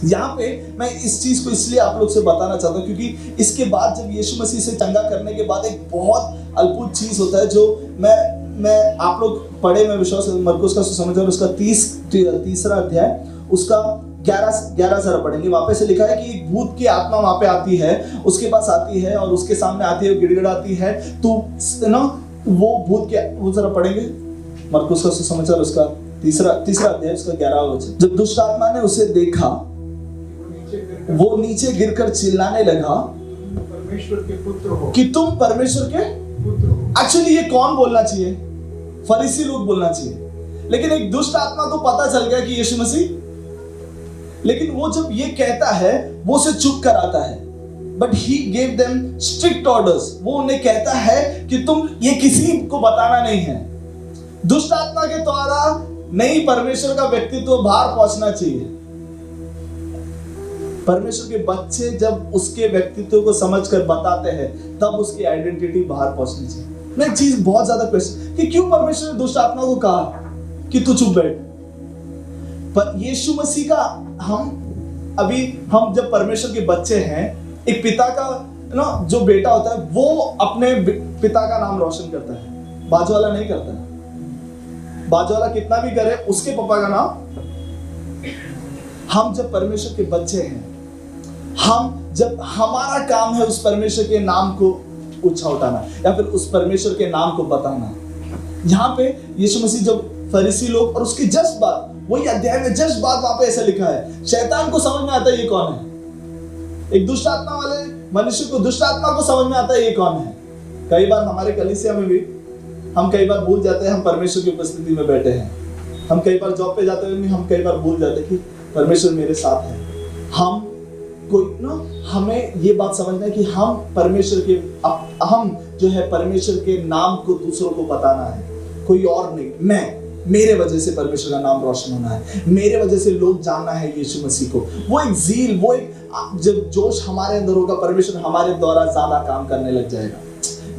यहाँ पे मैं इस चीज को इसलिए आप लोग से बताना चाहता हूँ क्योंकि इसके बाद जब यीशु मसीह से चंगा करने के बाद एक बहुत अद्भुत चीज होता है, जो मैं आप लोग पढ़े, मैं विश्वास मरकुस का सुसमाचार उसका तीसरा अध्याय उसका 11 जरा पढ़ेंगे। वहां पे से लिखा है कि एक भूत की आत्मा वहां पे आती है, उसके पास आती है और उसके सामने आती है, गिड़गिड़ाती है, तो ना वो भूत के, वो जरा पढ़ेंगे मरकुस का सुसमाचार उसका तीसरा अध्याय उसका 11वां वचन। जब दुष्ट आत्मा ने उसे देखा, वो नीचे गिरकर चिल्लाने लगा परमेश्वर के पुत्र हो, कि तुम परमेश्वर के पुत्र हो। एक्चुअली ये कौन बोलना चाहिए? फरीसी लोग बोलना चाहिए, लेकिन एक दुष्ट आत्मा को पता चल गया कि यीशु मसीह, लेकिन वो जब ये कहता है वो उसे चुप कराता है। But he gave them strict orders, वो उन्हें कहता है कि तुम ये किसी को बताना नहीं है। दुष्ट आत्मा के द्वारा नहीं परमेश्वर का व्यक्तित्व बाहर पहुंचना चाहिए। परमेश्वर के बच्चे जब उसके व्यक्तित्व को समझकर बताते हैं, तब उसकी आइडेंटिटी बाहर पहुंचनी चाहिए। मैं एक चीज बहुत ज्यादा क्वेश्चन कि क्यों परमेश्वर ने दुष्ट आत्मा को कहा कि तू चुप बैठ। पर यीशु मसीह का हम जब परमेश्वर के बच्चे हैं, एक पिता का जो बेटा होता है वो अपने पिता का नाम रोशन करता है, बाजू वाला नहीं करता है। बाजू वाला कितना भी करे, उसके पापा का नाम। हम जब परमेश्वर के बच्चे हैं, जब हमारा काम है उस परमेश्वर के नाम को ऊंचा उठाना या फिर उस परमेश्वर के नाम को बताना। यहाँ पे यीशु मसीह जब फरीसी लोग और उसके जस्ट बाद, वही अध्याय में जस्ट बाद वहां पे ऐसा लिखा है, शैतान को समझ में आता है ये कौन है। एक दुष्ट आत्मा वाले मनुष्य को, दुष्ट आत्मा को समझ में आता है ये कौन है। कई बार हमारे कलीसिया में भी हम कई बार भूल जाते हैं हम परमेश्वर की उपस्थिति में बैठे हैं। हम कई बार जॉब पे जाते हुए भी हम कई बार भूल जाते हैं कि परमेश्वर मेरे साथ है। हम कोई ना, हमें ये बात समझना है कि हम परमेश्वर के हम जो है परमेश्वर के नाम को दूसरों को बताना है, कोई और नहीं। मेरे वजह से परमेश्वर का नाम रोशन होना है, मेरे वजह से लोग जानना है यीशु मसीह को। वो एक ज़ील, वो एक जब जोश हमारे अंदर होगा, परमेश्वर हमारे द्वारा ज्यादा काम करने लग जाएगा।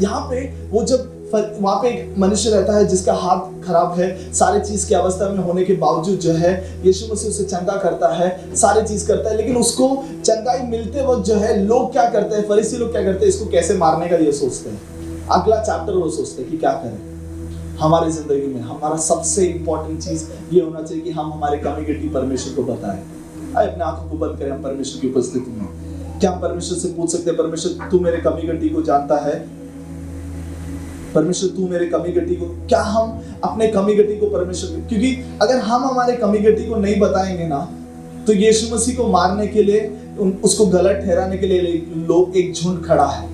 यहाँ पे वो जब वहाँ पे एक मनुष्य रहता है जिसका हाथ खराब है, सारी चीज की अवस्था में होने के बावजूद जो है यीशु मसीह उसे चंगा करता है, सारी चीज करता है, लेकिन उसको चंगाई मिलते वक्त जो है लोग क्या करते हैं, फरीसी लोग क्या करते हैं, इसको कैसे मारने का ये सोचते हैं। अगला चैप्टर वो सोचते हैं कि क्या करें। हमारी जिंदगी में हमारा सबसे इंपॉर्टेंट चीज ये होना चाहिए कि हम हमारे कमी-गटी परमेश्वर को बताएं। आइए अपने आंखों को बंद करें, हम परमेश्वर की उपस्थिति में क्या हम परमेश्वर से पूछ सकते हैं, परमेश्वर तू मेरे कमी-गटी को जानता है, परमेश्वर तू मेरे कमी-गटी को, क्या हम अपने कमी-गटी को परमेश्वर, क्योंकि अगर हम हमारे कमी-गटी को नहीं बताएंगे ना, तो यीशु मसीह को मारने के लिए, उसको गलत ठहराने के लिए लोग एक झुंड खड़ा है।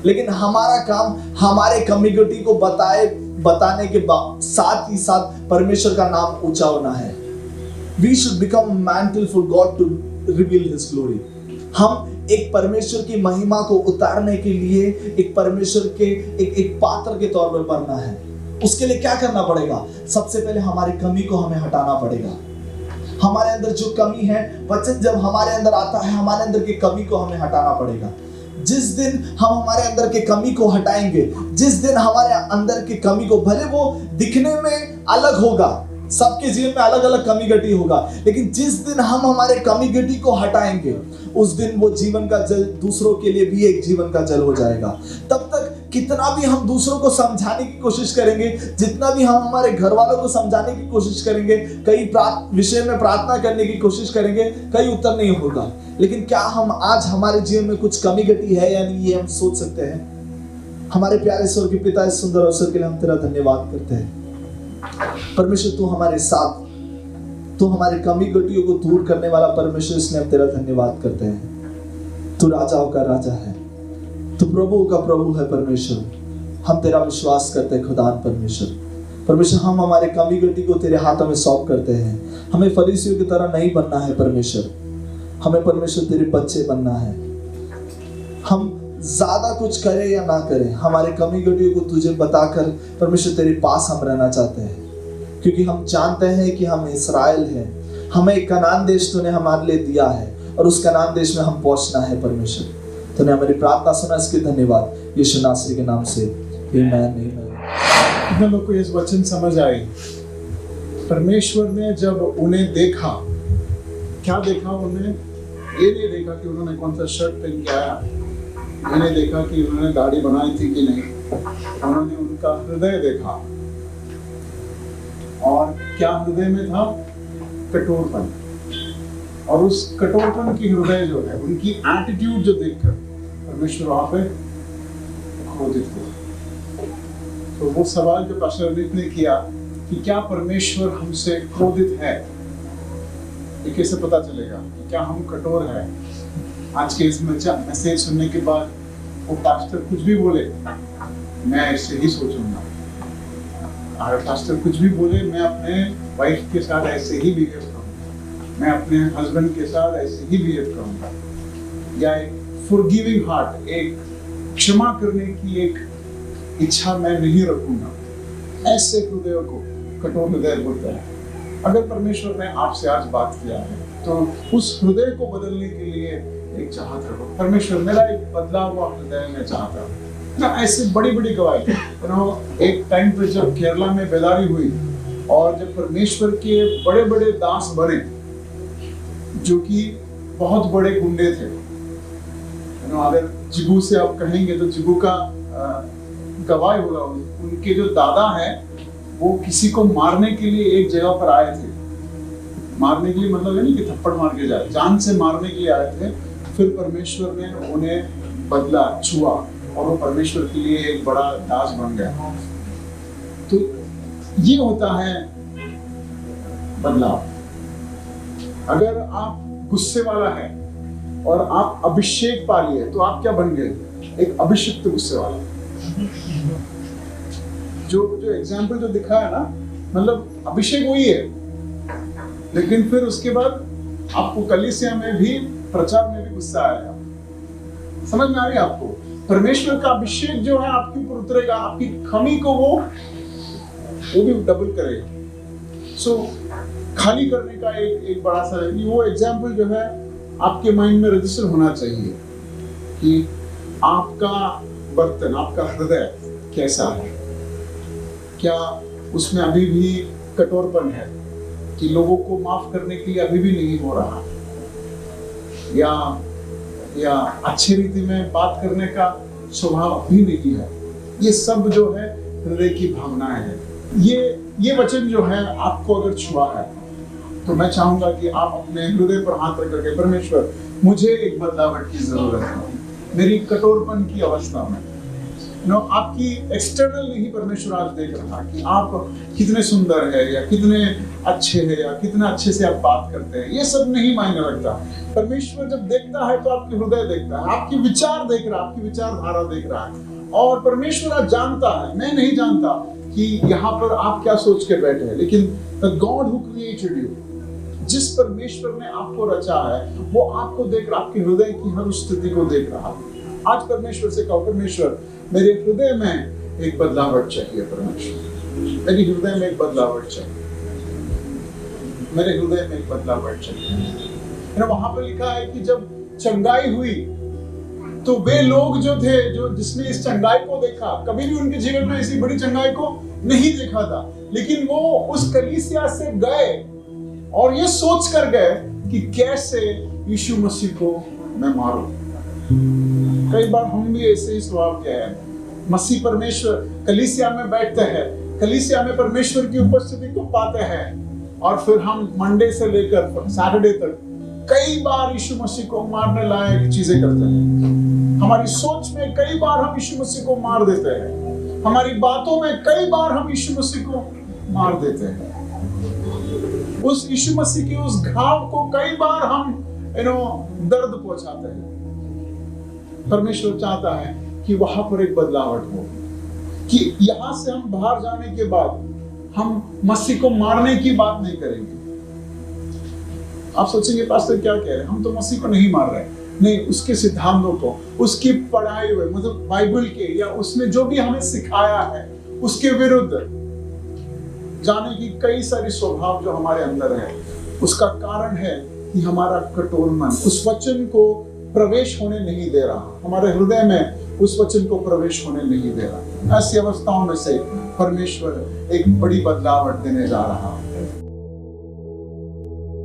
लेकिन हमारा काम हमारे कमी-गटी को बताने के साथ ही साथ परमेश्वर का नाम ऊंचा होना है। We should become a mantle for God to reveal His glory. हम एक परमेश्वर की महिमा को उतारने के लिए एक परमेश्वर के एक पात्र के तौर पर बनना है। उसके लिए क्या करना पड़ेगा? सबसे पहले हमारी कमी को हमें हटाना पड़ेगा। हमारे अंदर जो कमी है, वचन जब हमारे अंदर आता है, हमारे अंदर की कमी को हमें हटाना पड़ेगा। जिस दिन हम हमारे अंदर के कमी को हटाएंगे, जिस दिन हमारे अंदर की कमी को, भले वो दिखने में अलग होगा, सबके जीवन में अलग अलग कमी गटी होगा, लेकिन जिस दिन हम हमारे कमी गटी को हटाएंगे, उस दिन वो जीवन का जल दूसरों के लिए भी एक जीवन का जल हो जाएगा। तब तक कितना भी हम दूसरों को समझाने की कोशिश करेंगे, जितना भी हम हमारे घर वालों को समझाने की कोशिश करेंगे, कई विषय में प्रार्थना करने की कोशिश करेंगे, कई उत्तर नहीं होगा। लेकिन क्या हम आज हमारे जीवन में कुछ कमी गटी है या नहीं, ये हम सोच सकते हैं। हमारे प्यारे स्वर्गीय पिता, इस सुंदर अवसर के लिए हम तेरा धन्यवाद करते हैं। परमेश्वर तू हमारे साथ, तू हमारे कमी गटियों को दूर करने वाला परमेश्वर, इसलिए हम तेरा धन्यवाद करते हैं। तू राजाओं का राजा है, तू प्रभु का प्रभु है परमेश्वर। हम तेरा विश्वास करते हैं खुदान परमेश्वर। हम हमारे कमी गटी को तेरे हाथों में सौंप करते हैं। हमें फरीसियों की तरह नहीं बनना है परमेश्वर, हमें परमेश्वर तेरे बच्चे बनना है। हम ज्यादा कुछ करें या ना करें, हमारे कमी गटियों को तुझे बताकर परमेश्वर तेरे पास हम रहना चाहते हैं, क्योंकि हम जानते हैं कि हम इस्राएल हैं। हमें कनान देश तूने हमारे लिए दिया है और उस कनान देश में हम पहुंचना है परमेश्वर। तूने हमारी प्रार्थना सुना, इसके धन्यवाद यीशु नासरी के नाम से, आमीन। कितने लोग को इस वचन समझ आई? परमेश्वर ने जब उन्हें देखा, क्या देखा? उन्हें ये नहीं देखा कि उन्होंने कौन सा शर्ट पहन के आया, ये नहीं देखा कि उन्होंने दाढ़ी बनाई थी कि नहीं, उन्होंने उनका हृदय देखा। और क्या हृदय में था? कठोरपन। और उस कठोरपन की हृदय जो है, उनकी एटीट्यूड जो देखकर परमेश्वर वहां पे क्रोधित हुआ। तो वो सवाल जो पास्टर अमित ने किया कि क्या परमेश्वर हमसे क्रोधित है, ये कैसे पता चलेगा कि क्या हम कठोर हैं? आज के इस मैसेज सुनने के बाद वो पास्टर कुछ भी बोले, मैं ऐसे ही सोचूंगा। अगर पास्टर कुछ भी बोले, मैं अपने वाइफ के साथ ऐसे ही बिहेव करूंगा, मैं अपने हस्बैंड के साथ ऐसे ही बिहेव करूंगा। या एक फॉरगिविंग हार्ट, एक क्षमा करने की एक इच्छा मैं नहीं रखूंगा। ऐसे हृदय को कठोर हृदय बोलता है। अगर परमेश्वर ने आपसे आज बात किया है, तो उस हृदय को बदलने के लिए एक चाहत रखो। परमेश्वर, मेरा एक बदला हुआ हृदय मैं चाहता हूँ ना। ऐसे बड़ी बड़ी गवाही, एक टाइम पे जब केरला में बेदारी हुई और जब परमेश्वर के बड़े बड़े दास बने, जो कि बहुत बड़े गुंडे थे। अगर जिगू से आप कहेंगे तो जिगू का गवाही होगा, उनके जो दादा है वो किसी को मारने के लिए एक जगह पर आए थे। मारने के लिए मतलब है नहीं कि थप्पड़ मार के जाए, जान से मारने के लिए आए थे। फिर परमेश्वर ने उन्हें बदला, छुआ और वो परमेश्वर के लिए एक बड़ा दास बन गया। तो ये होता है बदलाव। अगर आप गुस्से वाला है और आप अभिषेक पा लिए, तो आप क्या बन गए? एक अभिषिक्त गुस्से वाला। जो एग्जाम्पल जो दिखा है ना, मतलब अभिषेक वही है, लेकिन फिर उसके बाद आपको कलीसिया में भी, प्रचार में भी गुस्सा आएगा। समझ में आ रही है आपको? परमेश्वर का अभिषेक जो है आपके ऊपर उतरेगा, आपकी कमी को वो भी डबल करेगा। सो खाली करने का एक बड़ा सा वो एग्जाम्पल जो है आपके माइंड में रजिस्टर होना चाहिए कि आपका बर्तन, आपका हृदय कैसा है। क्या उसमें अभी भी कठोरपन है कि लोगों को माफ करने के लिए अभी भी नहीं हो रहा, या अच्छी रीति में बात करने का स्वभाव अभी नहीं है। ये सब जो है हृदय की भावनाएं हैं। ये वचन जो है आपको अगर छुआ है तो मैं चाहूंगा कि आप अपने हृदय पर हाथ रख करके, परमेश्वर मुझे एक बदलावट की जरूरत है मेरी कठोरपन की अवस्था में। आपकी एक्सटर्नल नहीं परमेश्वर आज देख रहा कि आप कितने सुंदर है या कितने अच्छे है या कितना अच्छे से आप बात करते हैं, ये सब नहीं मायने रखता। परमेश्वर जब देखता है तो आपके हृदय देखता है, आपके विचार देख रहा है, आपकी विचारधारा देख रहा है। और परमेश्वर आज जानता है, मैं नहीं जानता कि यहाँ पर आप क्या सोच के बैठे हैं, लेकिन the God who created you, जिस परमेश्वर ने आपको रचा है, वो आपको देख रहा, आपके हृदय की हर स्थिति को देख रहा है। आज परमेश्वर से कहो, परमेश्वर मेरे हृदय में एक बदलावट चाहिए। परमेश्वर मेरे हृदय में एक बदलावट चाहिए, मेरे हृदय में एक बदलावट चाहिए। वहां पर लिखा है कि जब चंगाई हुई तो वे लोग जो थे, जिसने इस चंगाई को देखा, कभी भी उनके जीवन में ऐसी बड़ी चंगाई को नहीं देखा था, लेकिन वो उस कलीसिया से गए और ये सोच कर गए कि कैसे यीशु मसीह को मैं मारूं। कई बार हम भी ऐसे ही स्वभाव के हैं। मसीह परमेश्वर कलीसिया में बैठते हैं, कलीसिया में परमेश्वर की उपस्थिति को पाते हैं, और फिर हम मंडे से लेकर सैटरडे तक कई बार यीशु मसीह को मारने लायक चीजें करते हैं। हमारी सोच में कई बार हम यीशु मसीह को मार देते हैं, हमारी बातों में कई बार हम यीशु मसीह को मार देते हैं। उस यीशु मसीह के उस घाव को कई बार हम दर्द पहुंचाते हैं। परमेश्वर चाहता है कि वहां पर एक बदलावट हो, कि यहां से हम बाहर जाने के बाद हम मसीह को मारने की बात नहीं करेंगे। आप सोचेंगे पास्टर क्या कह रहे हैं, हम तो मसीह को नहीं मार रहे। नहीं, उसके सिद्धांतों को, उसकी पढ़ाई हुए मतलब बाइबल के, या उसने जो भी हमें सिखाया है उसके विरुद्ध जाने की कई सारी स्वभाव जो हमारे अंदर है, उसका कारण है कि हमारा कठोर मन उस वचन को प्रवेश होने नहीं दे रहा, हमारे हृदय में उस वचन को प्रवेश होने नहीं दे रहा। ऐसी अवस्थाओं में से परमेश्वर एक बड़ी बदलावट देने जा रहा है।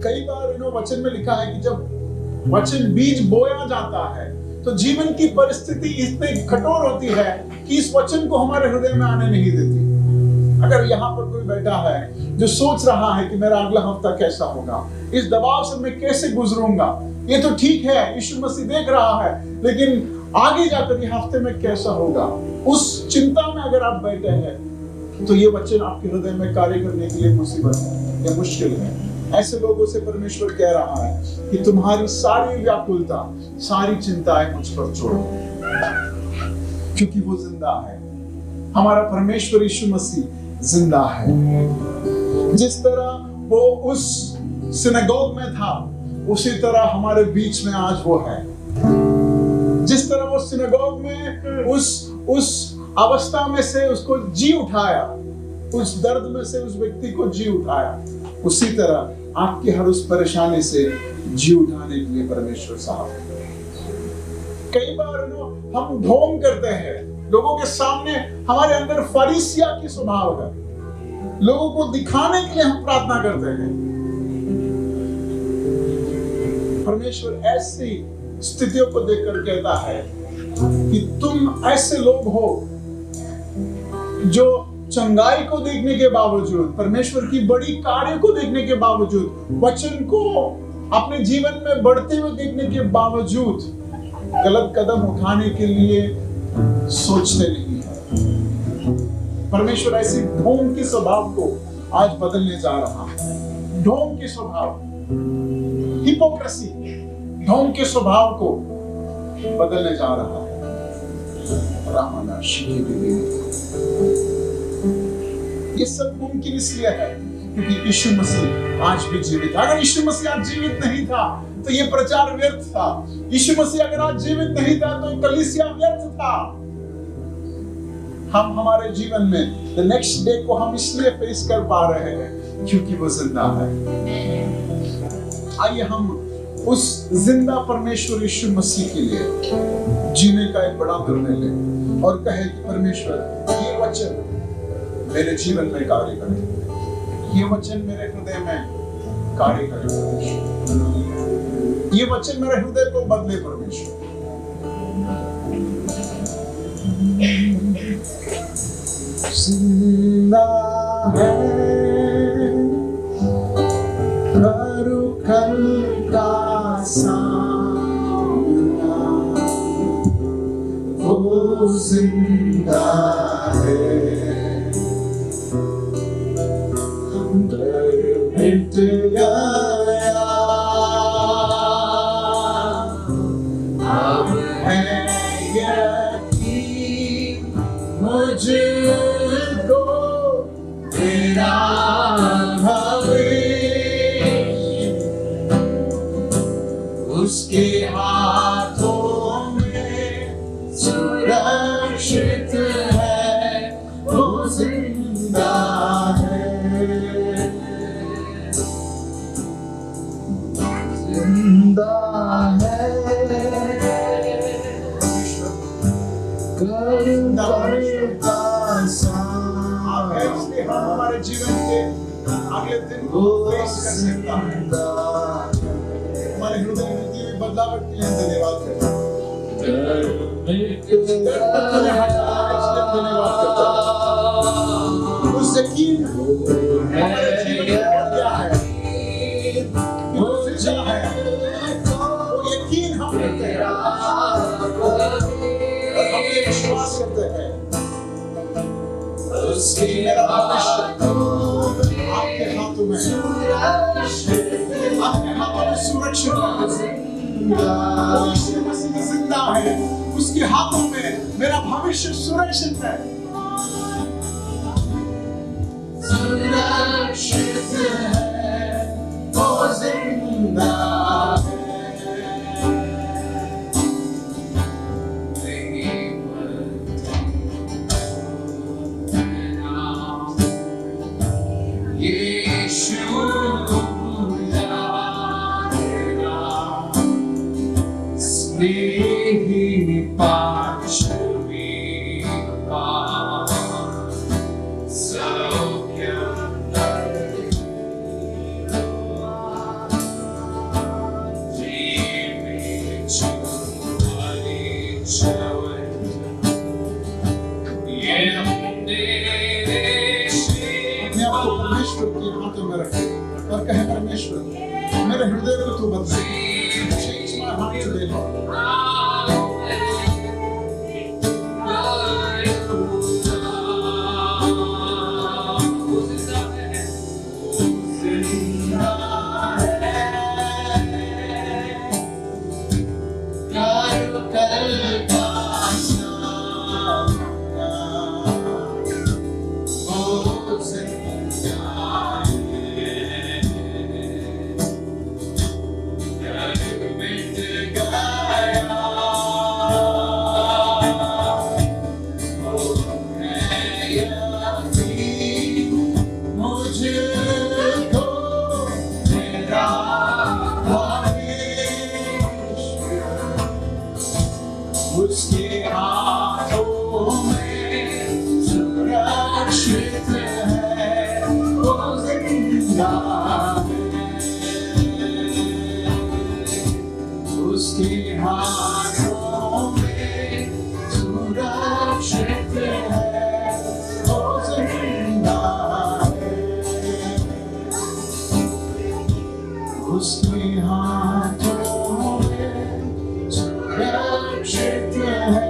कई बार वचन में लिखा है कि जब वचन बीज बोया जाता है तो जीवन की परिस्थिति इतनी कठोर होती है कि इस वचन को हमारे हृदय में आने नहीं देती। अगर यहाँ पर कोई बैठा है जो सोच रहा है कि मेरा अगला हफ्ता कैसा होगा, इस दबाव से मैं कैसे गुजरूंगा, ये तो ठीक है, यीशु मसीह देख रहा है, लेकिन आगे जाकर ये हफ्ते में कैसा होगा, उस चिंता में अगर आप बैठे हैं तो ये वचन आपके हृदय में कार्य करने के लिए मुसीबत है या मुश्किल है। ऐसे लोगों से परमेश्वर कह रहा है कि तुम्हारी सारी व्याकुलता, सारी चिंताएं मुझ पर छोड़ो, क्योंकि वो जिंदा है। हमारा परमेश्वर यीशु मसीह जिंदा है। जिस तरह वो उस सिनेगोग में था, उसी तरह हमारे बीच में आज वो है। जिस तरह वो सिनेगोग में उस अवस्था में से उसको जी उठाया, उस दर्द में से उस व्यक्ति को जी उठाया, उसी तरह आपकी हर उस परेशानी से जी उठाने के लिए परमेश्वर साहब। कई बार हम ढोंग करते हैं लोगों के सामने, हमारे अंदर फरीसिया की स्वभाव है, लोगों को दिखाने के लिए हम प्रार्थना करते हैं। परमेश्वर ऐसी स्थितियों को देखकर कहता है कि तुम ऐसे लोग हो जो चंगाई को देखने के बावजूद, परमेश्वर की बड़ी कार्य को देखने के बावजूद, वचन को अपने जीवन में बढ़ते हुए देखने के बावजूद गलत कदम उठाने के लिए सोचते नहीं है। परमेश्वर ऐसी ढोंग के स्वभाव को आज बदलने जा रहा है। ढोंग के स्वभाव, हिपोक्रेसी, ढोंग के स्वभाव को बदलने जा रहा है। ये सब मुमकिन इसलिए है क्योंकि यीशु मसीह आज भी जीवित है। अगर यीशु मसीह आज जीवित नहीं था तो ये प्रचार व्यर्थ था। यीशु मसीह अगर आज जीवित नहीं था तो कलीसिया व्यर्थ था। हम हमारे जीवन में द नेक्स्ट डे को हम इसलिए फेस कर पा रहे हैं क्योंकि वो जिंदा है। आइए हम उस जिंदा परमेश्वर यीशु मसीह के लिए जीने का एक बड़ा निर्णय लें और कहे कि परमेश्वर ये वचन मेरे जीवन में कार्य करे, ये वचन मेरे हृदय में कार्य करे परमेश्वर, ये वचन मेरे हृदय को बदले परमेश्वर। जिंदा है करू कल का सामना, वो जिंदा है, डर मिट गया, अब है यकीन मुझको तेरा उसके हाथों में सुरक्षित है, वो जिंदा है, जिंदा है, इसलिए हम हमारे जीवन के अगले दिन को फेस कर सकता है। हमारे हृदय में दी हुई बदलावट के लिए धन्यवाद करता हूं। धन्यवाद करता हूं। उस यकीन हमारे जीवन में क्या है, वो सच्चा है, वो यकीन हम करते हैं और हम ये विश्वास करते हैं उसके मेरा भविष्य आपके हाथों में है, आपके हाथों में सुरक्षित है। वो यीशु मसीह जिंदा है, उसके हाथों में मेरा भविष्य सुरक्षित है, सुरक्षित है, वो जिंदा है। और कहे परमेश्वर मेरे हृदय को तू बदल, change my heart today Lord। उसके हाथों में सुरक्षित है, वो जिंदा है, उसके हाथों में सुरक्षित है, वो जिंदा है, उसके हाथों में सुरक्षित है,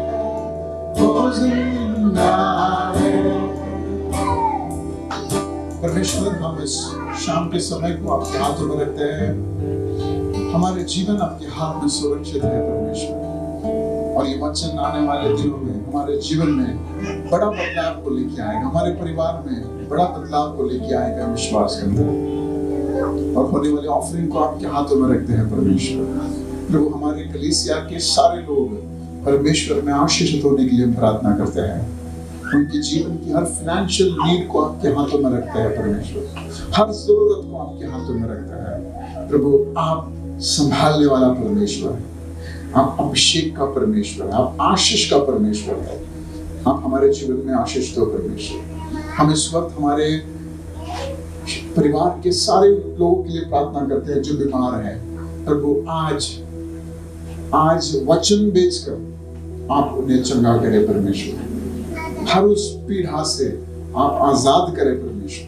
वो जिंदा है। परमेश्वर हम इस शाम के समय को आपके हाथों में रखते हैं। हमारे जीवन आपके हाथ में सुरक्षित है परमेश्वर। और ये वचन आने वाले दिनों में हमारे जीवन में बड़ा बदलाव को लेके आएगा, हमारे परिवार में बड़ा बदलाव को लेके आएगा, विश्वास करते हैं। और होने वाले ऑफरिंग को आपके हाथों में रखते हैं परमेश्वर। प्रभु हमारे कलीसिया के सारे लोग परमेश्वर में आशीषित होने के लिए हम प्रार्थना करते हैं। उनके जीवन की हर फाइनेंशियल नीड को आपके हाथों में रखते हैं परमेश्वर, हर जरूरत को आपके हाथों में रखते हैं। प्रभु आप संभालने वाला परमेश्वर है, आप अभिषेक का परमेश्वर है, आप आशीष का परमेश्वर है। आप हमारे जीवन में आशीष दो परमेश्वर। हम इस वक्त हमारे परिवार के सारे लोगों के लिए प्रार्थना करते हैं जो बीमार हैं। प्रभु आज वचन बेचकर आप उन्हें चंगा करें परमेश्वर, हर उस पीड़ा से आप आजाद करें परमेश्वर।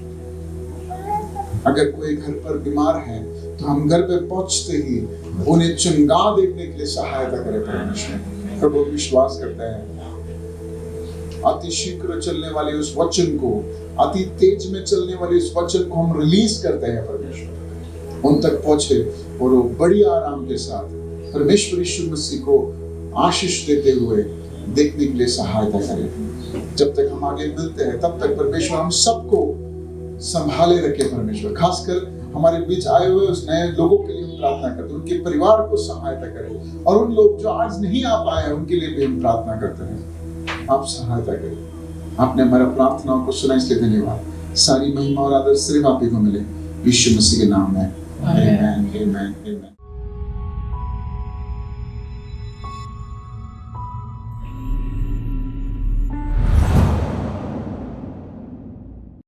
अगर कोई घर पर बीमार है तो हम घर पे पहुंचते ही उन्हें चंगा देखने के लिए सहायता करें परमेश्वर। प्रभु विश्वास करते हैं अति शीघ्र चलने वाले उस वचन को, अति तेज में चलने वाले उस वचन को हम रिलीज करते हैं परमेश्वर, उन तक पहुंचे और वो बड़ी आराम के साथ परमेश्वर यीशु मसीह को आशीष देते हुए देखने के लिए सहायता करें। जब तक हम आगे मिलते हैं तब तक परमेश्वर हम सबको संभाले रखे परमेश्वर। खासकर हमारे बीच आए हुए उस नए लोगों के लिए हम प्रार्थना करते हैं, उनके परिवार को सहायता करें, और उन लोग जो आज नहीं आ पाए हैं उनके लिए भी हम प्रार्थना करते हैं। आप सहायता करें। आपने हमारा प्रार्थनाओं को सुना, इसलिए धन्यवाद। सारी महिमा और आदर सिर्फ आप ही को मिले, यीशु मसीह के नाम में। आमीन, आमीन, आमीन।